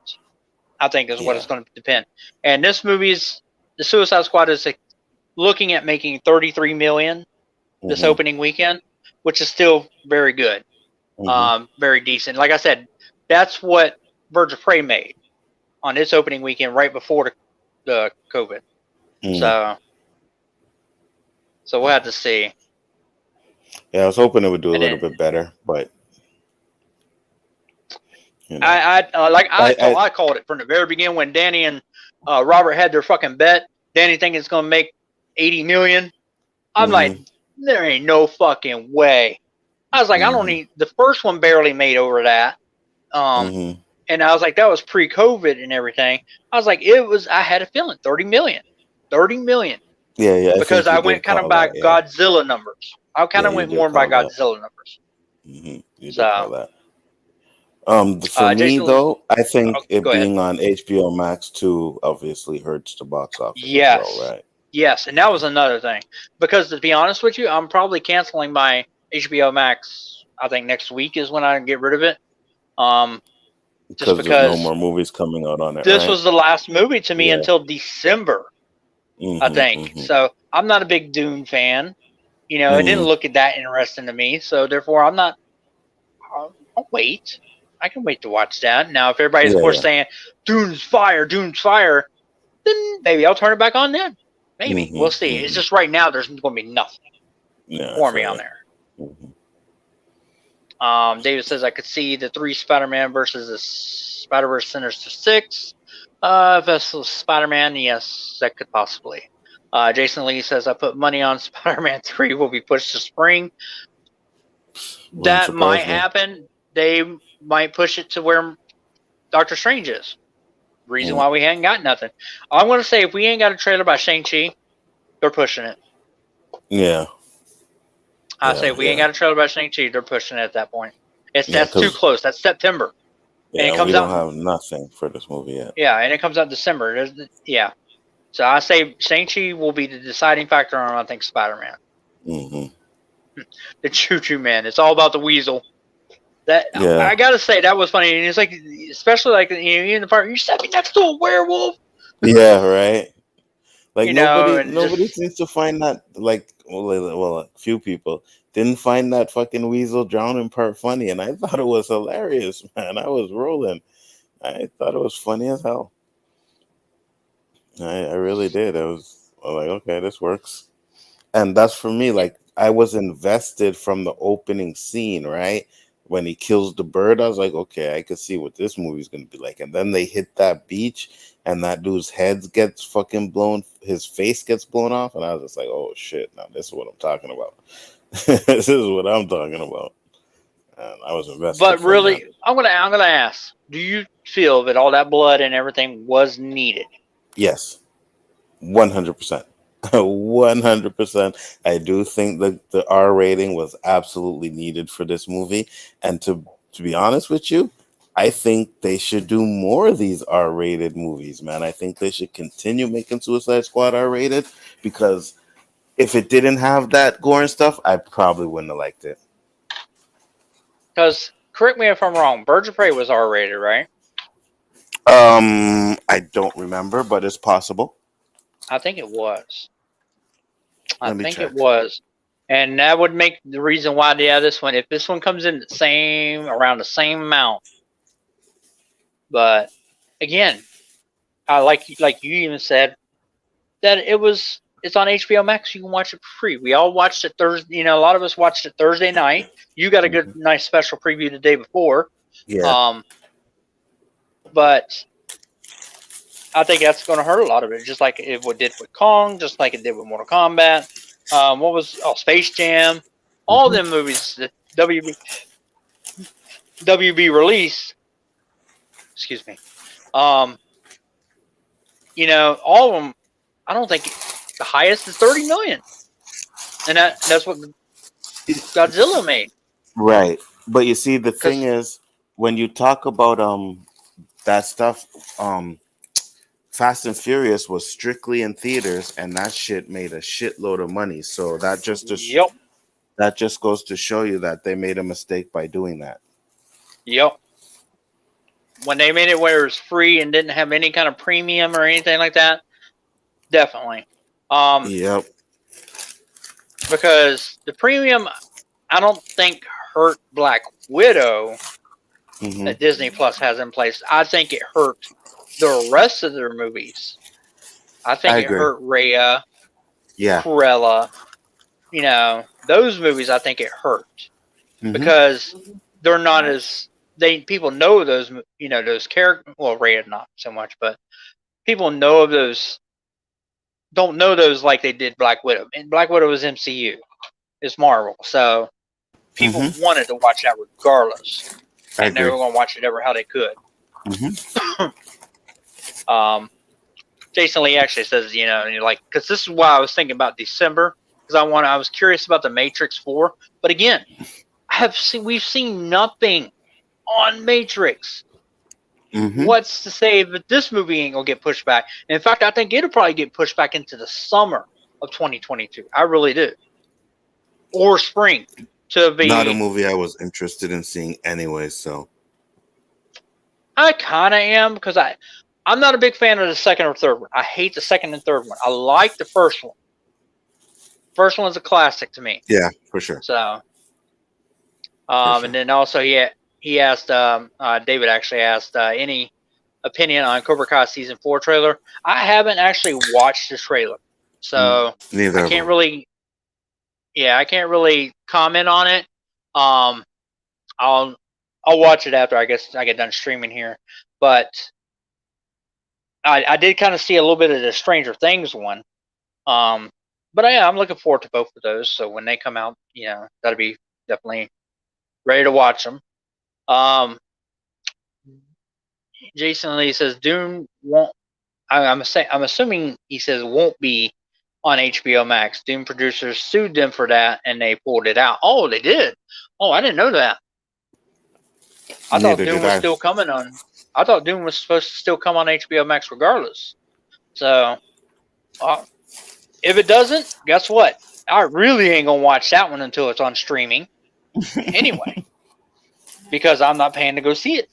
I think is what Yeah. it's going to depend. And this movie's the Suicide Squad is looking at making 33 million this Hmm. opening weekend, which is still very good, Hmm. very decent. Like I said, that's what Birds of Prey made on its opening weekend right before the COVID. Mm. So we'll have to see. Yeah, I was hoping it would do a And little then bit better, but you know, I I called it from the very beginning when Danny and Robert had their fucking bet. Danny thinking it's gonna make 80 million. I'm like, hmm there ain't no fucking way. I was like, I don't hmm need the first one barely made over that. Um, hmm and I was like, that was pre-COVID and everything. I was like, I had a feeling 30 million, 30 million, Yeah, yeah, I because think you I went did kind of call by that. Yeah, Godzilla numbers. I kind yeah, of you went did more by call that. Godzilla numbers. You did So, call that. For me Jason, though, I think it go ahead. being on HBO Max too obviously hurts the box office as well, Yes. right? Yes. And that was another thing. Because to be honest with you, I'm probably canceling my HBO Max. I think next week is when I get rid of it. Just Because there's no because more movies coming out on it, this right? was the last movie to me Yeah. until December, I Hmm. think. Hmm. So I'm not a big Dune fan. It didn't Hmm. look at that interesting to me. So therefore, I'm not. I'll wait. I can wait to watch that. Now, if everybody's, of Yeah, course, yeah. saying Dune's fire, then maybe I'll turn it back on then. Maybe. Hmm. We'll see. It's Hmm. just right now, there's going to be nothing Yeah, I for me feel on you. there. Hmm. David says I could see the 3 Spider-Man versus the Spider-Verse Sinister Six. Vessel Spider-Man, yes, that could possibly. Jason Lee says I put money on Spider-Man 3 will be pushed to spring. Wouldn't That might surprise me. happen. They might push it to where Doctor Strange is. Reason Mm. why we hadn't got nothing. I'm going to say if we ain't got a trailer by Shang-Chi, they're pushing it. Yeah, I say yeah, if we ain't yeah, got a trailer by Shang-Chi, they're pushing it at that point. yeah. That's too Because close. That's September. And it yeah, we comes don't out have nothing for this movie yet. yeah, and it comes out in December. Yeah. So I say Shang-Chi will be the deciding factor on I think Spider-Man. Hmm. The Choo Choo Man. It's all about the weasel. That Yeah, I gotta say that was funny. And it's like especially like in the part you set me next to a werewolf. yeah, right. Like And just nobody seems to find that like a few people didn't find that fucking weasel drowning part funny, and I thought it was hilarious, man. I was rolling. I thought it was funny as hell. I really did. I was like, okay, this works, and that's for me. Like I was invested from the opening scene, right? When he kills the bird, I was like, okay, I could see what this movie's gonna be like. And then they hit that beach, and that dude's head gets fucking blown, his face gets blown off, and I was just like, oh shit, now this is what I'm talking about. This is what I'm talking about. And I was invested But from that. really, I'm gonna ask: do you feel that all that blood and everything was needed? Yes, 100%. 100%. I do think that the R rating was absolutely needed for this movie. And to be honest with you, I think they should do more of these R rated movies, man. I think they should continue making Suicide Squad R rated because if it didn't have that gore and stuff, I probably wouldn't have liked it. Because correct me if I'm wrong, Birds of Prey was R-rated, right? I don't remember, but it's possible. I think it was. I Let me think it check. was. And that would make the reason why, yeah, this one, if this one comes in the same, around the same amount. But again, I like you even said that it's on HBO Max. You can watch it for free. We all watched it Thursday. A lot of us watched it Thursday night. You got a good, nice special preview the day before. Yeah. But I think that's going to hurt a lot of it, just like it did with Kong, just like it did with Mortal Kombat. Space Jam, all them movies that WB released. Excuse me. All of them. I don't think the highest is 30 million, and that's what Godzilla made. Right. But you see, the thing is, when you talk about that stuff, Fast and Furious was strictly in theaters, and that shit made a shitload of money. So that just that just goes to show you that they made a mistake by doing that. Yep. When they made it where it was free and didn't have any kind of premium or anything like that, definitely. Yep. Because the premium, I don't think hurt Black Widow that Disney Plus has in place. I think it hurt the rest of their movies. I think it hurt Raya, Cruella. Those movies. I think it hurt because they're not as people know those. Those characters. Well, Raya not so much, but people know of those. Don't know those like they did Black Widow. And Black Widow was MCU. It's Marvel, so people wanted to watch that regardless, and they were going to watch it ever how they could. Jason Lee actually says, and you're like, because this is why I was thinking about December, because I was curious about the Matrix 4, but again, we've seen nothing on Matrix. What's to say that this movie ain't gonna get pushed back? And in fact, I think it'll probably get pushed back into the summer of 2022. I really do, or spring to be. Not a movie I was interested in seeing anyway. So I kind of am because I'm not a big fan of the second or third one. I hate the second and third one. I like the first one. First one's a classic to me. Yeah, for sure. So, and then also he asked, David actually asked, any opinion on Cobra Kai season 4 trailer. I haven't actually watched the trailer, so neither. I can't really comment on it. I'll watch it after I get done streaming here, but I did kind of see a little bit of the Stranger Things one. But I'm looking forward to both of those. So when they come out, that'll be definitely ready to watch them. Jason Lee says Dune won't. I'm assuming he says won't be on HBO Max. Dune producers sued them for that, and they pulled it out. Oh, they did. Oh, I didn't know that. I thought Dune was still coming on. I thought Dune was supposed to still come on HBO Max regardless. So, if it doesn't, guess what? I really ain't gonna watch that one until it's on streaming. Anyway, because I'm not paying to go see it.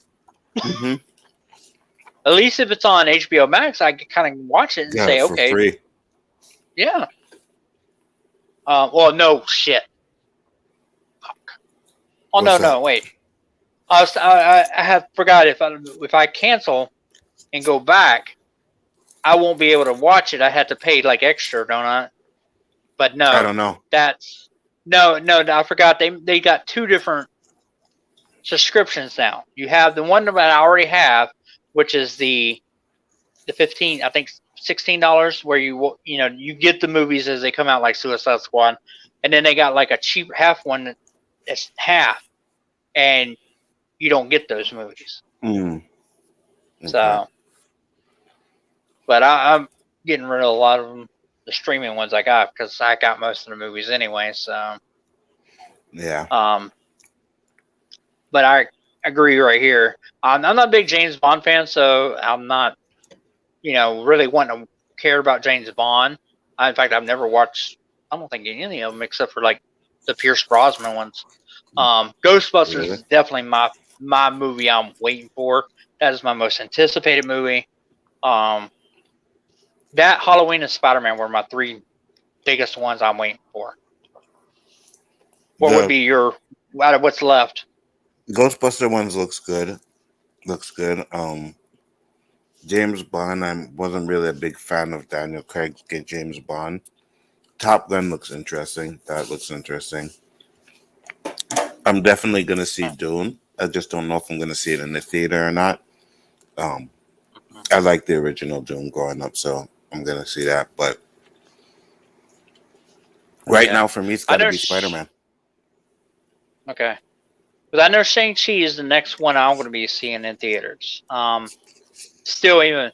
At least if it's on HBO Max, I can kind of watch it and say, okay, free. Yeah. Well, no shit. Fuck. Oh no, wait. I have forgot if I cancel and go back, I won't be able to watch it. I had to pay like extra, don't I? But no, I don't know. That's no. I forgot. They got two different subscriptions now. You have the one that I already have, which is the $15, I think $16, where you get the movies as they come out, like Suicide Squad, and then they got like a cheap half one that's half, and you don't get those movies. Okay. So, but I'm getting rid of a lot of them, the streaming ones I got, because I got most of the movies anyway. So, yeah. But I agree right here. I'm not a big James Bond fan, so I'm not, really wanting to care about James Bond. In fact, I've never watched, I don't think any of them except for like the Pierce Brosnan ones. Ghostbusters Really? is definitely my movie I'm waiting for. That is my most anticipated movie. That Halloween and Spider-Man were my 3 biggest ones I'm waiting for. What would be your, out of what's left? Ghostbuster ones looks good. James Bond, I wasn't really a big fan of Daniel Craig's get James Bond. Top Gun looks interesting. That looks interesting. I'm definitely gonna see Dune. I just don't know if I'm gonna see it in the theater or not. I like the original Dune growing up, so I'm gonna see that. But right now, for me, it's gotta be Spider-Man. Okay. But I know Shang-Chi is the next one I'm going to be seeing in theaters. Still even...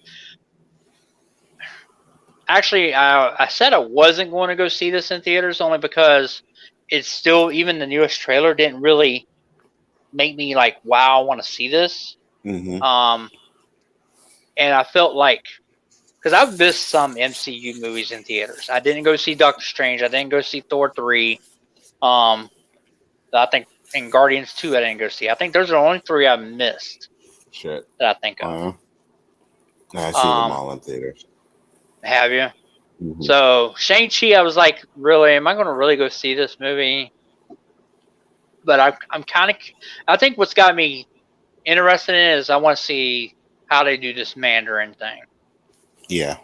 Actually, I said I wasn't going to go see this in theaters only because it's still... Even the newest trailer didn't really make me like, wow, I want to see this. Mm-hmm. And I felt like... Because I've missed some MCU movies in theaters. I didn't go see Doctor Strange. I didn't go see Thor 3. I think... And Guardians 2 I didn't go see. I think those are the only 3 I missed. Shit. That I think of. I see them all in theaters. Have you? Mm-hmm. So Shang-Chi, I was like, really, am I going to really go see this movie? But I'm kind of... I think what's got me interested in it is I want to see how they do this Mandarin thing. Yeah.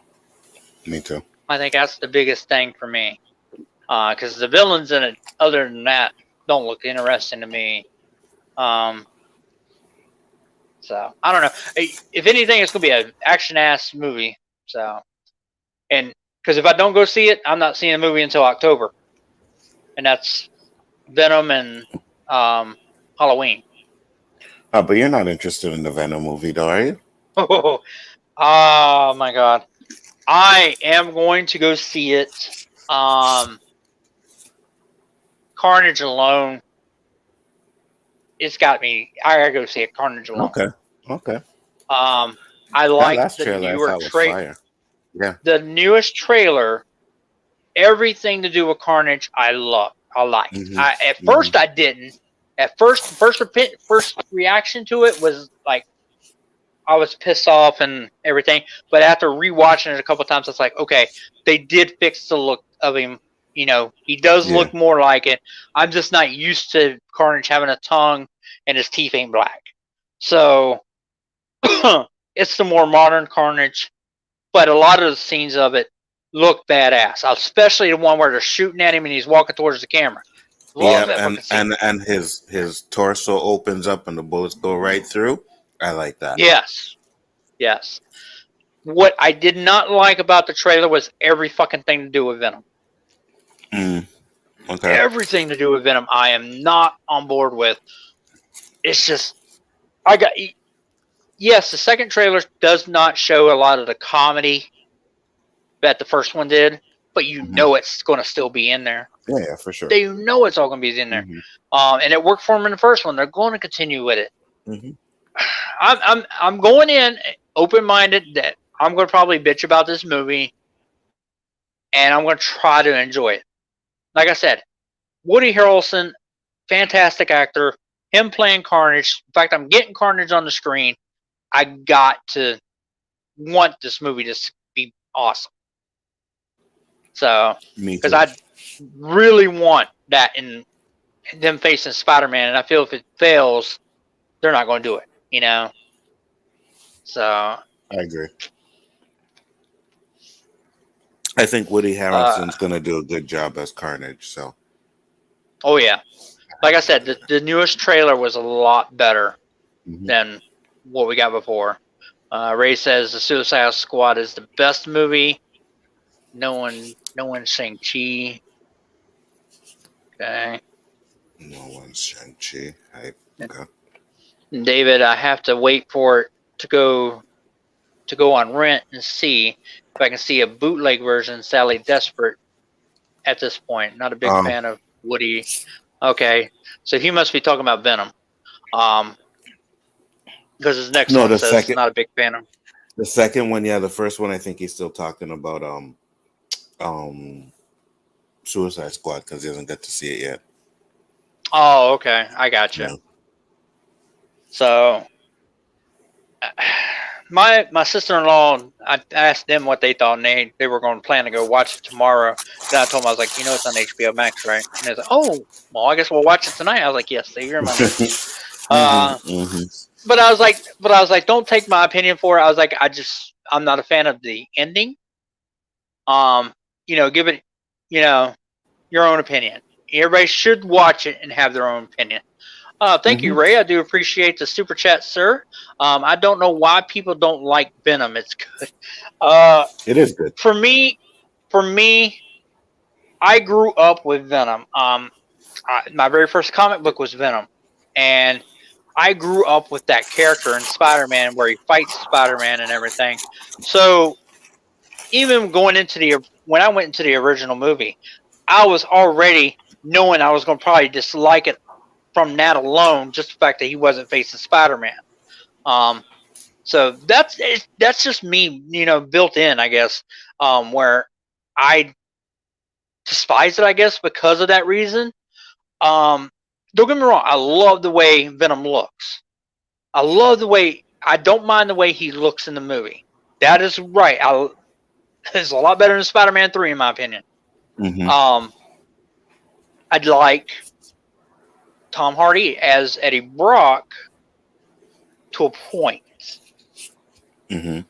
Me too. I think that's the biggest thing for me. Because the villains in it, other than that, don't look interesting to me. So I don't know. If anything, it's gonna be an action-ass movie. So, and because if I don't go see it, I'm not seeing the movie until October, and that's Venom and Halloween. But you're not interested in the Venom movie, though, are you? Oh my God! I am going to go see it. Carnage alone, it's got me. I gotta go see it. Carnage alone. Okay. I like the newer trailer. Yeah. The newest trailer, everything to do with Carnage, I like. Mm-hmm. At first, I didn't. At first reaction to it was like I was pissed off and everything. But after rewatching it a couple times, it's like, okay, they did fix the look of him. He does look more like it. I'm just not used to Carnage having a tongue and his teeth ain't black. So it's the more modern Carnage, but a lot of the scenes of it look badass, especially the one where they're shooting at him and he's walking towards the camera. And his torso opens up and the bullets go right through. I like that. Yes. What I did not like about the trailer was every fucking thing to do with Venom. Okay. Everything to do with Venom, I am not on board with. It's just, yes, the second trailer does not show a lot of the comedy that the first one did, but it's going to still be in there. Yeah, for sure. They know it's all going to be in there. And it worked for them in the first one. They're going to continue with it. I'm going in open-minded that I'm going to probably bitch about this movie, and I'm going to try to enjoy it. Like I said, Woody Harrelson, fantastic actor. Him playing Carnage. In fact, I'm getting Carnage on the screen. I got to want this movie to be awesome. So, because I really want that in them facing Spider-Man, and I feel if it fails, they're not going to do it. So I agree. I think Woody Harrelson's going to do a good job as Carnage. So, oh yeah, like I said, the newest trailer was a lot better than what we got before. Ray says the Suicide Squad is the best movie. No one Shang-Chi. Okay. No one's Shang-Chi. Okay. David, I have to wait for it to go on rent and see if I can see a bootleg version, Sally Desperate, at this point. Not a big Um, fan of Woody. Okay. So he must be talking about Venom. Because his next no, one says not a big fan of. the second one, yeah, the first one, I think he's still talking about Suicide Squad because he hasn't got to see it yet. Oh, okay. I got you. Yeah. So my sister-in-law, I asked them what they thought, and they were going to plan to go watch it tomorrow. Then I told them, I was like, it's on HBO Max, right? And they was like, oh, well, I guess we'll watch it tonight. I was like, yes, save your money. But I was like, don't take my opinion for it. I was like, I'm not a fan of the ending. Give it, your own opinion. Everybody should watch it and have their own opinion. Thank you, Ray. I do appreciate the super chat, sir. I don't know why people don't like Venom. It's good. It is good. For me, I grew up with Venom. My very first comic book was Venom, and I grew up with that character in Spider-Man where he fights Spider-Man and everything. So even when I went into the original movie, I was already knowing I was going to probably dislike it from that alone, just the fact that he wasn't facing Spider-Man. So that's just me, built in, I guess, where I despise it, I guess, because of that reason. Don't get me wrong, I love the way Venom looks. I don't mind the way he looks in the movie. That is right. It's a lot better than Spider-Man 3, in my opinion. I'd like Tom Hardy as Eddie Brock to a point. Okay.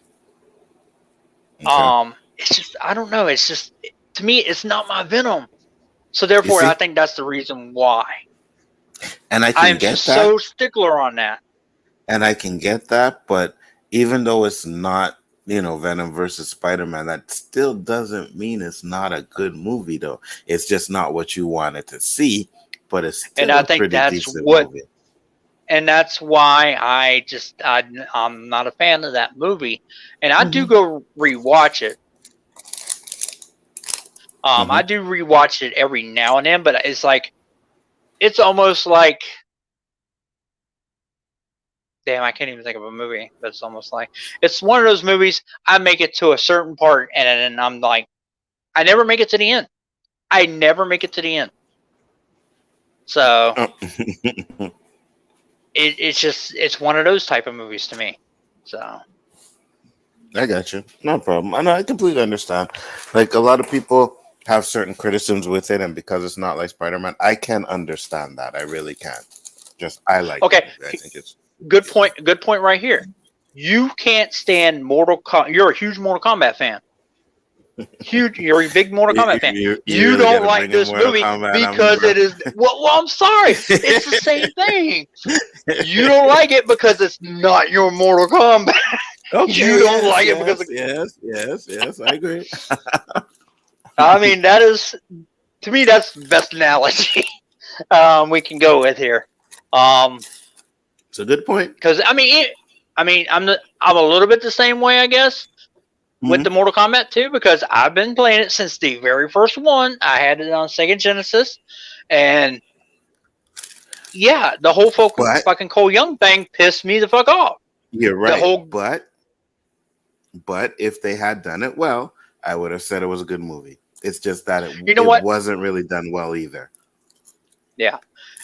It's just, I don't know. It's just, to me, it's not my Venom. So therefore, I think that's the reason why. And I'm just so stickler on that. And I can get that, but even though it's not, Venom versus Spider-Man, that still doesn't mean it's not a good movie, though. It's just not what you wanted to see, but it's still a pretty decent movie. And that's why I'm not a fan of that movie. And I do go rewatch it. I do rewatch it every now and then, but it's almost like, damn, I can't even think of a movie, but it's almost like, it's one of those movies, I make it to a certain part, and then I'm like, I never make it to the end. So, it's one of those type of movies to me. So. I got you. No problem. I know, I completely understand. Like, a lot of people have certain criticisms with it, and because it's not like Spider-Man, I can understand that. I really can. I like it. I think it's good point right here. You can't stand Mortal Kombat. You're a huge Mortal Kombat fan. You're a big Mortal Kombat fan. You really don't like this movie because it is. Well, I'm sorry. It's the same thing. You don't like it because it's not your Mortal Kombat. Okay, you don't like it because yes, I agree. I mean, to me, that's the best analogy we can go with here. It's a good point. Because I'm a little bit the same way, I guess, with the Mortal Kombat 2, because I've been playing it since the very first one. I had it on Sega Genesis, and yeah, the whole fucking Cole Young thing pissed me the fuck off. You're right. But if they had done it well, I would have said it was a good movie. It's just that it wasn't really done well either. Yeah.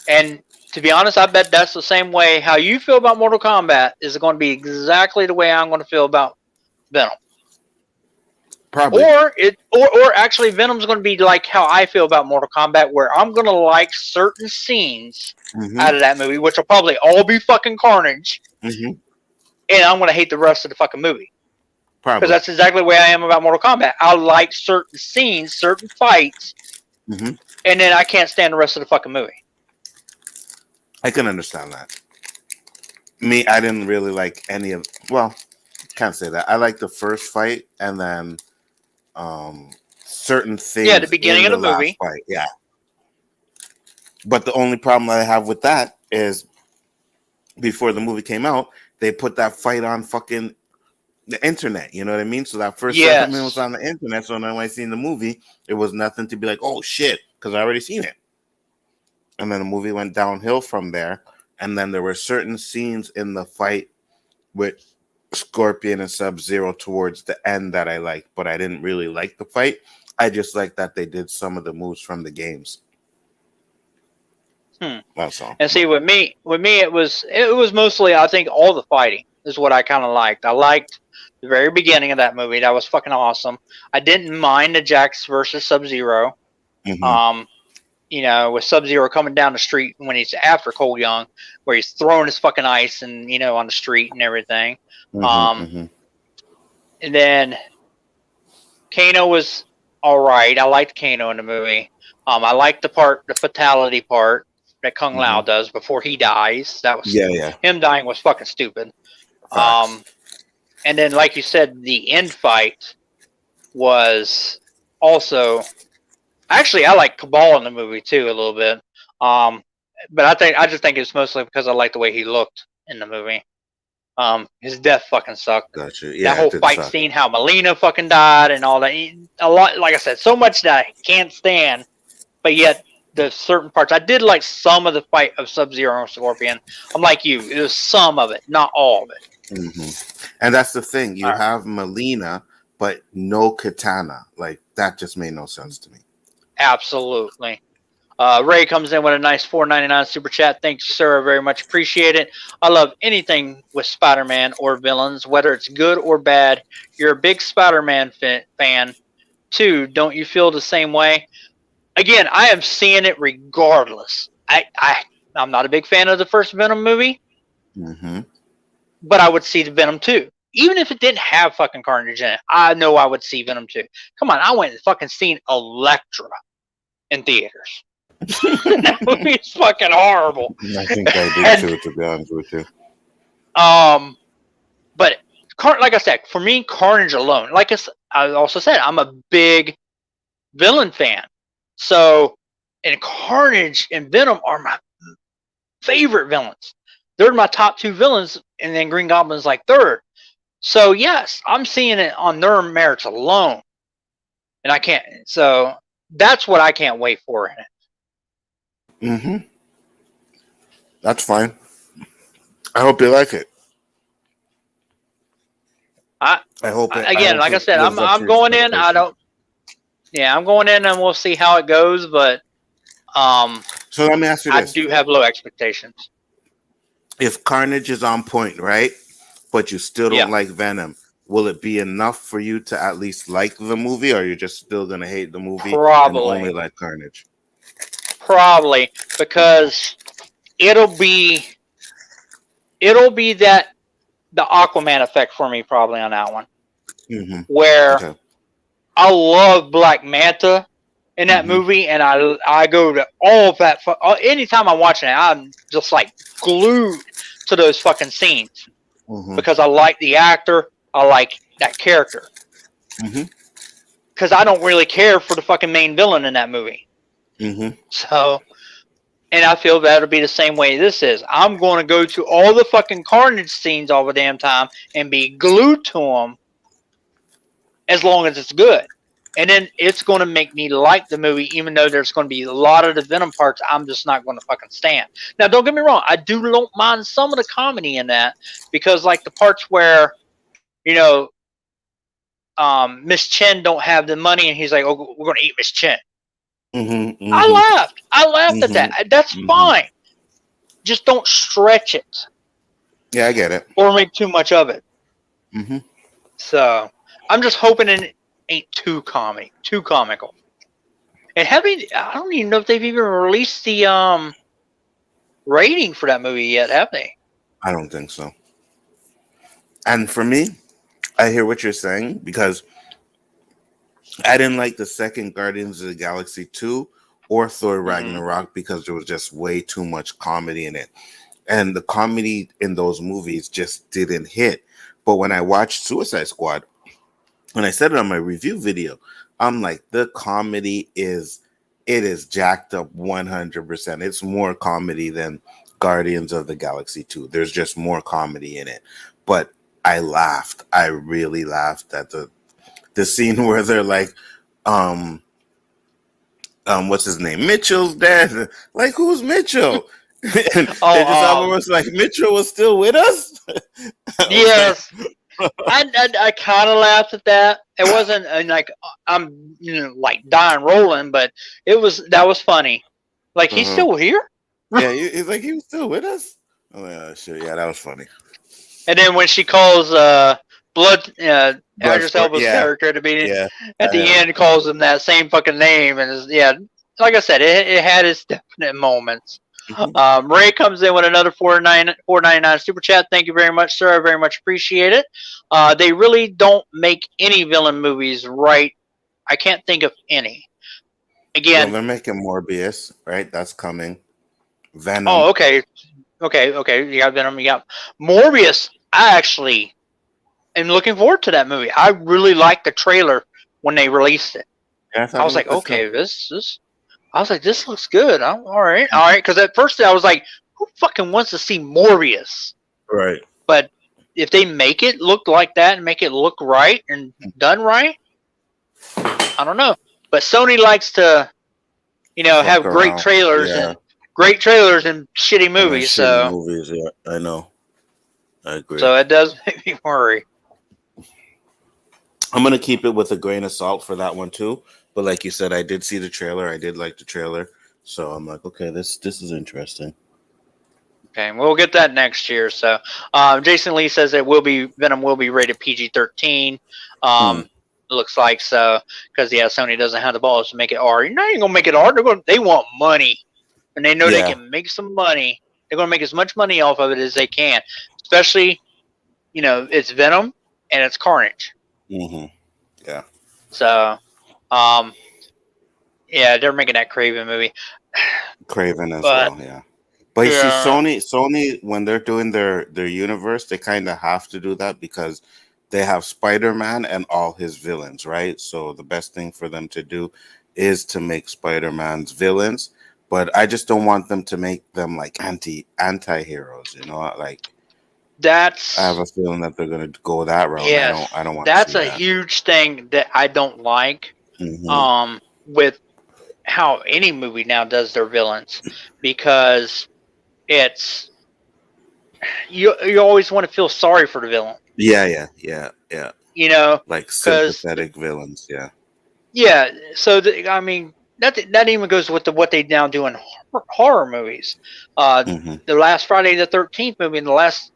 And to be honest, I bet that's the same way how you feel about Mortal Kombat is going to be exactly the way I'm going to feel about Venom. Probably. Or actually Venom's going to be like how I feel about Mortal Kombat, where I'm going to like certain scenes out of that movie, which will probably all be fucking carnage. And I'm going to hate the rest of the fucking movie. Because that's exactly the way I am about Mortal Kombat. I like certain scenes, certain fights, and then I can't stand the rest of the fucking movie. I can understand that. Me, I didn't really like any of. Well, can't say that. I like the first fight, and then certain things. Yeah, the beginning of the movie. Fight. Yeah. But the only problem I have with that is before the movie came out, they put that fight on fucking the internet. You know what I mean? So that first segment was Yes. on the internet. So now when I seen the movie, it was nothing to be like, oh shit, because I already seen it. And then the movie went downhill from there. And then there were certain scenes in the fight with Scorpion and Sub-Zero towards the end that I liked, but I didn't really like the fight. I just like that they did some of the moves from the games. That's all. And see, with me, it was mostly, I think, all the fighting is what I kind of liked. I liked the very beginning of that movie. That was fucking awesome. I didn't mind the Jax versus Sub-Zero. Mm-hmm. You know, with Sub-Zero coming down the street when he's after Cole Young, where he's throwing his fucking ice and, you know, on the street and everything. Mm-hmm. And then Kano was all right. I liked Kano in the movie. I liked the fatality part that Kung Lao does before he dies. That was him dying was fucking stupid. And then, like you said, the end fight was also actually, I like Cabal in the movie too a little bit. But I just think it's mostly because I like the way he looked in the movie. His death fucking sucked. Gotcha. Yeah, that whole fight scene, how Melina fucking died and all that. A lot, like I said, so much that I can't stand. But yet, the certain parts, I did like some of the fight of Sub-Zero and Scorpion. I'm like you, it was some of it, not all of it. Mm-hmm. And that's the thing. You have Melina, but no Katana. Like, that just made no sense to me. Absolutely. Ray comes in with a nice $4.99 super chat. Thanks, sir. Very much appreciate it. I love anything with Spider-Man or villains, whether it's good or bad. You're a big Spider-Man fan, too. Don't you feel the same way? Again, I am seeing it regardless. I'm not a big fan of the first Venom movie, but I would see the Venom 2. Even if it didn't have fucking Carnage in it, I know I would see Venom 2. Come on, I went and fucking seen Elektra in theaters. That movie is fucking horrible. I think I did too, to be honest with you. But like I said, for me, Carnage alone, like I also said, I'm a big villain fan. So, and Carnage and Venom are my favorite villains. They're my top two villains, and then Green Goblin's like third. So yes, I'm seeing it on their merits alone, and I can't. So that's what I can't wait for in it. That's fine. I hope you like it. I hope it, again, like I said, I'm going in. I'm going in, and we'll see how it goes. But so let me ask you this: I do have low expectations. If Carnage is on point, right, but you still don't like Venom, will it be enough for you to at least like the movie, or are you just still gonna hate the movie Probably. and only like Carnage? Probably, because it'll be that the Aquaman effect for me, probably on that one, where I love Black Manta in that movie, and I go to all of that. Anytime I'm watching it, I'm just like glued to those fucking scenes because I like the actor, I like that character. Because I don't really care for the fucking main villain in that movie. So, and I feel that'll be the same way this is. I'm going to go to all the fucking Carnage scenes all the damn time and be glued to them as long as it's good. And then it's going to make me like the movie, even though there's going to be a lot of the Venom parts I'm just not going to fucking stand. Now, don't get me wrong. I don't mind some of the comedy in that, because like the parts where, you know, Miss Chen don't have the money and he's like, oh, we're going to eat Miss Chen. I laughed at that. That's fine. Just don't stretch it. Yeah, I get it. Or make too much of it. So I'm just hoping it ain't too comical. And I don't even know if they've even released the rating for that movie yet, have they? I don't think so. And for me, I hear what you're saying, because I didn't like the second Guardians of the Galaxy 2 or Thor Ragnarok because there was just way too much comedy in it. And the comedy in those movies just didn't hit. But when I watched Suicide Squad, when I said it on my review video, I'm like, the comedy is it is jacked up 100%. It's more comedy than Guardians of the Galaxy 2. There's just more comedy in it. But I laughed. I really laughed at the scene where they're like, what's his name? Mitchell's dead. Like, who's Mitchell? And Idris Elba was like, Mitchell was still with us? Yes. I kind of laughed at that. It wasn't like I'm like dying rolling, but that was funny. Like, he's still here? Yeah, he's like, he was still with us? Oh, yeah, shit. Yeah, that was funny. And then when she calls Idris Elba's character to be at the end, calls him that same fucking name, and like I said, it had its definite moments. Ray comes in with another $4.99 super chat. Thank you very much, sir. I very much appreciate it. They really don't make any villain movies right. I can't think of any. Again, they're making Morbius, right? That's coming. Venom. Oh, okay. You got Venom. You got Morbius. I actually am looking forward to that movie. I really liked the trailer when they released it. Yeah, I was like, okay, this. I was like, this looks good. All right. Because at first I was like, who fucking wants to see Morbius? Right. But if they make it look like that and make it look right and done right, I don't know. But Sony likes to, have great trailers and shitty movies. Shitty movies, yeah, I know. I agree. So it does make me worry. I'm gonna keep it with a grain of salt for that one too. But like you said, I did see the trailer. I did like the trailer, so I'm like, okay, this is interesting. Okay, we'll get that next year. So, Jason Lee says Venom will be rated PG-13. Looks like so because Sony doesn't have the balls to make it R. You're not even gonna make it R. They want money, and they know they can make some money. They're gonna make as much money off of it as they can, especially, it's Venom and it's Carnage. Mm-hmm. Yeah. So, they're making that Kraven movie. Kraven as well, yeah. But you see, Sony, when they're doing their universe, they kind of have to do that because they have Spider-Man and all his villains, right? So the best thing for them to do is to make Spider-Man's villains. But I just don't want them to make them like anti-heroes, like. I have a feeling that they're going to go that route. Yes, I don't want. That's a huge thing that I don't like. Mm-hmm. With how any movie now does their villains, because it's you always want to feel sorry for the villain. Yeah. Like sympathetic villains. Yeah. Yeah. So that even goes with what they now do in horror movies. The last Friday the 13th movie and the last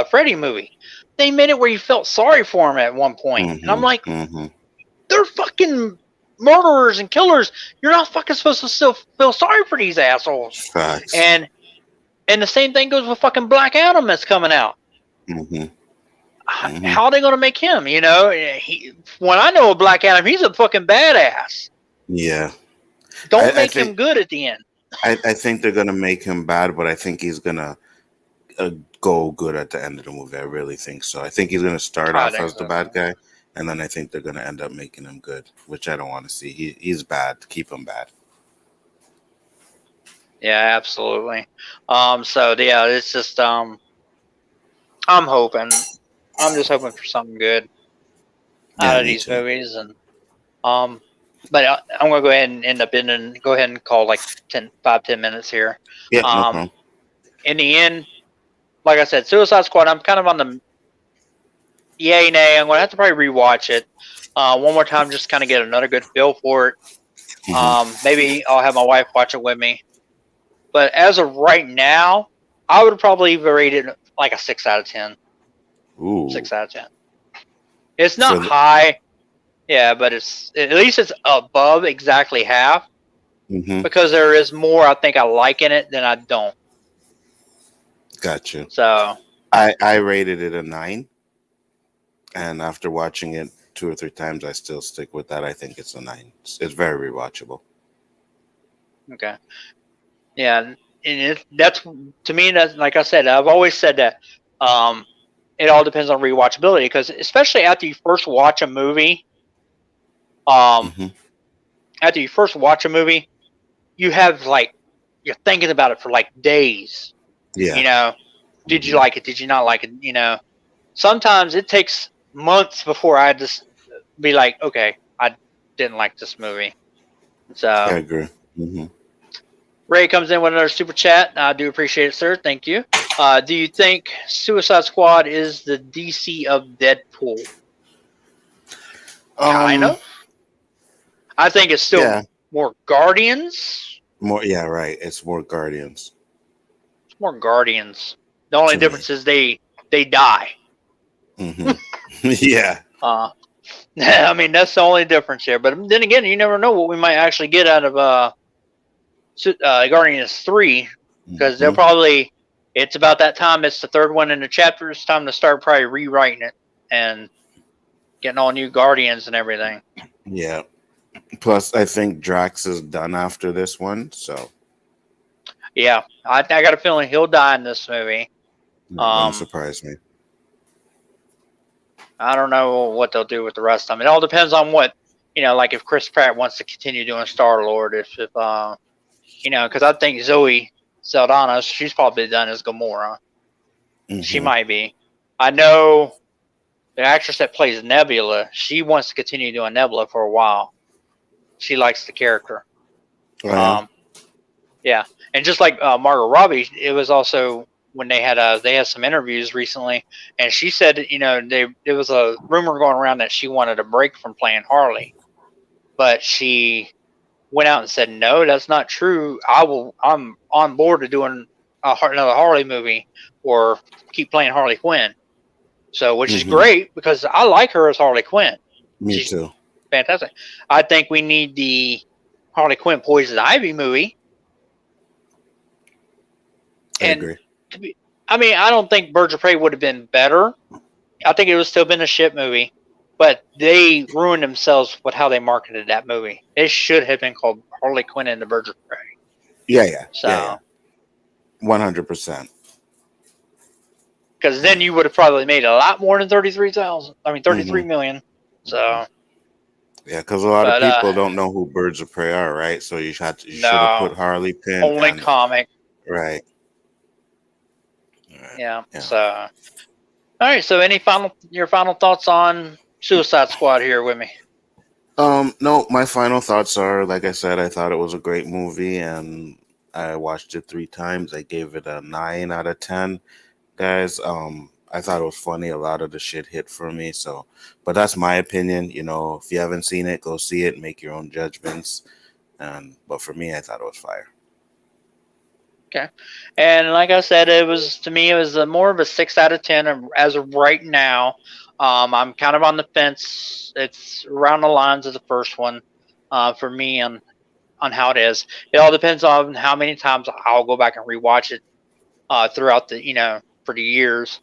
Freddy movie, they made it where you felt sorry for him at one point. And I'm like, they're fucking murderers and killers. You're not fucking supposed to still feel sorry for these assholes. Facts. And the same thing goes with fucking Black Adam that's coming out. How are they going to make him? When I know of Black Adam, he's a fucking badass. Yeah. Don't make him good at the end. I think they're going to make him bad, but I think he's going to go good at the end of the movie. I really think so. I think he's going to start off as the bad guy, and then I think they're going to end up making him good, which I don't want to see. He's bad. Keep him bad. Yeah, absolutely. It's just I'm hoping. I'm just hoping for something good out of these movies, and but I'm gonna go ahead and go ahead and call like 10 minutes here. Yeah. No problem. In the end, like I said, Suicide Squad, I'm kind of on the yay, nay. I'm gonna have to probably rewatch it one more time, just kind of get another good feel for it. Maybe I'll have my wife watch it with me. But as of right now, I would probably rate it like a 6 out of 10. Ooh. 6 out of 10. It's not high, but at least it's above exactly half. Because there is more I think I like in it than I don't. Gotcha. So I rated it a 9, and after watching it 2 or 3 times, I still stick with that. I think it's a 9. It's very rewatchable. Okay. Yeah, and that's to me. That's like I said. I've always said that it all depends on rewatchability, because especially after you first watch a movie, you have like you're thinking about it for like days. Yeah. You know, did you like it? Did you not like it? You know, sometimes it takes months before I just be like, okay, I didn't like this movie. I So agree. Hmm. Ray comes in with another super chat. I do appreciate it, sir. Thank you. Do you think Suicide Squad is the DC of Deadpool? Kind of. I think it's still Yeah. more Guardians. More. Yeah. Right. It's more Guardians It's more Guardians. The only to me. difference is they die. Hmm. Yeah. I mean, that's the only difference here. But then again, you never know what we might actually get out of Guardians 3, because they'll Hmm. probably, it's about that time, it's the third one in the chapter, it's time to start probably rewriting it and getting all new Guardians and everything. Yeah. Plus, I think Drax is done after this one, so Yeah, I got a feeling he'll die in this movie. it wouldn't surprise me. I don't know what they'll do with the rest of them. It all depends on what, like if Chris Pratt wants to continue doing Star-Lord, if because I think Zoe Saldana, she's probably done as Gamora. She Hmm. might be. I know the actress that plays Nebula, she wants to continue doing Nebula for a while. She likes the character. Oh, yeah. Yeah, and just like Margot Robbie, it was also when they had some interviews recently, and she said, there was a rumor going around that she wanted a break from playing Harley, but she went out and said, no, that's not true. I'm on board to doing another Harley movie or keep playing Harley Quinn. So, which is Hmm. great because I like her as Harley Quinn. Me She's too. fantastic. I think we need the Harley Quinn Poison Ivy movie. I And agree. I don't think Birds of Prey would have been better. I think it would still been a shit movie, but they ruined themselves with how they marketed that movie. It should have been called Harley Quinn and the Birds of Prey. Yeah, yeah, So, yeah, yeah. 100%. because then you would have probably made a lot more than 33,000. I mean, 33 Hmm. million. So, Yeah, because a lot of but people don't know who Birds of Prey are, right? So you should have no, put Harley Quinn only and comic. right. Right. Yeah. Yeah. So, all right. So, your final thoughts on Suicide Squad here with me? No, my final thoughts are, like I said, I thought it was a great movie, and I watched it 3 times. I gave it a 9 out of 10. Guys, I thought it was funny. A lot of the shit hit for me. So, but that's my opinion. If you haven't seen it, go see it, make your own judgments. But for me, I thought it was fire. Okay. And like I said, to me, it was more of a 6 out of 10 as of right now. I'm kind of on the fence. It's around the lines of the first one for me on how it is. It all depends on how many times I'll go back and rewatch it throughout for the years.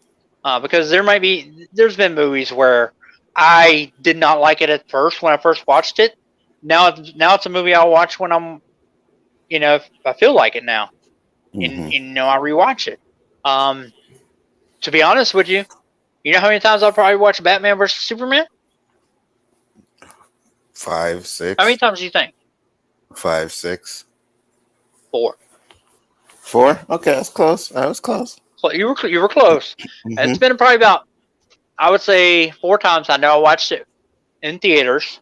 Because there's been movies where I did not like it at first when I first watched it. Now it's a movie I'll watch when I'm, if I feel like it now. Hmm. And I rewatch it. To be honest with you, you know how many times I'll probably watch Batman versus Superman? 5, How many 6, times do you think? 5, 6, 4. 4. Okay, that's close. That was close. You were close. Hmm. It's been probably about, I would say, 4 times. I know I watched it in theaters.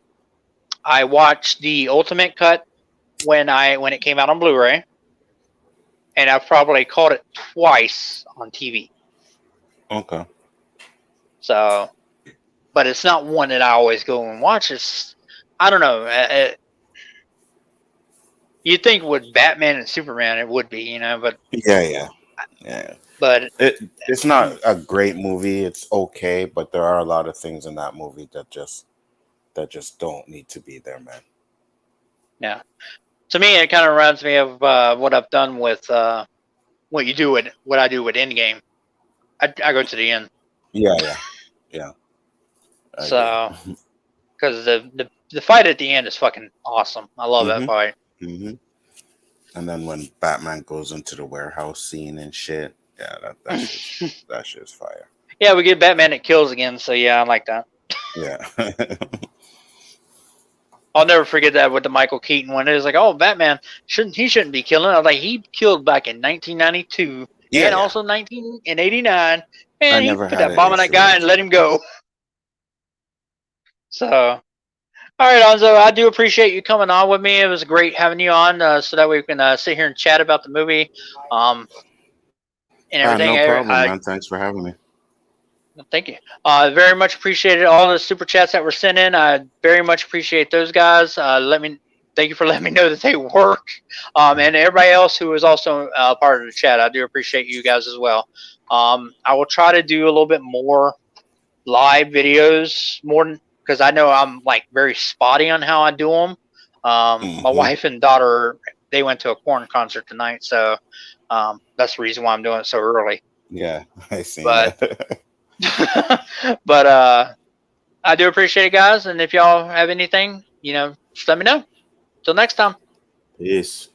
I watched the Ultimate Cut when it came out on Blu-ray, and I've probably caught it twice on TV. Okay. So, but it's not one that I always go and watch. I don't know. You'd think with Batman and Superman it would be, but Yeah. but It's not a great movie. It's okay, but there are a lot of things in that movie that just don't need to be there, man. yeah. To me, it kind of reminds me of what I've done with what I do with Endgame. I go to the end. Yeah. I So, agree. because the fight at the end is fucking awesome. I love that Hmm. fight. Hmm. And then when Batman goes into the warehouse scene and shit, yeah, that shit's fire. Yeah, we get Batman that kills again. So yeah, I like that. Yeah. I'll never forget that with the Michael Keaton one. It was like, oh, Batman shouldn't be killing. I was like, he killed back in 1992 Yeah, and yeah. also 1989, I and he never put had that an bomb on that issue guy with and it. let him go. So, all right, Anzo, I do appreciate you coming on with me. It was great having you on, so that way we can sit here and chat about the movie, and everything. No problem, man. Thanks for having me. Thank you. Very much appreciated all the super chats that were sent in. I very much appreciate those guys. Thank you for letting me know that they work. And everybody else who was also part of the chat, I do appreciate you guys as well. I will try to do a little bit more live videos, more because I know I'm like very spotty on how I do them. My wife and daughter, they went to a Korn concert tonight, so that's the reason why I'm doing it so early. Yeah, I seen But that. but I do appreciate it, guys. And if y'all have anything, just let me know. Till next time. Peace.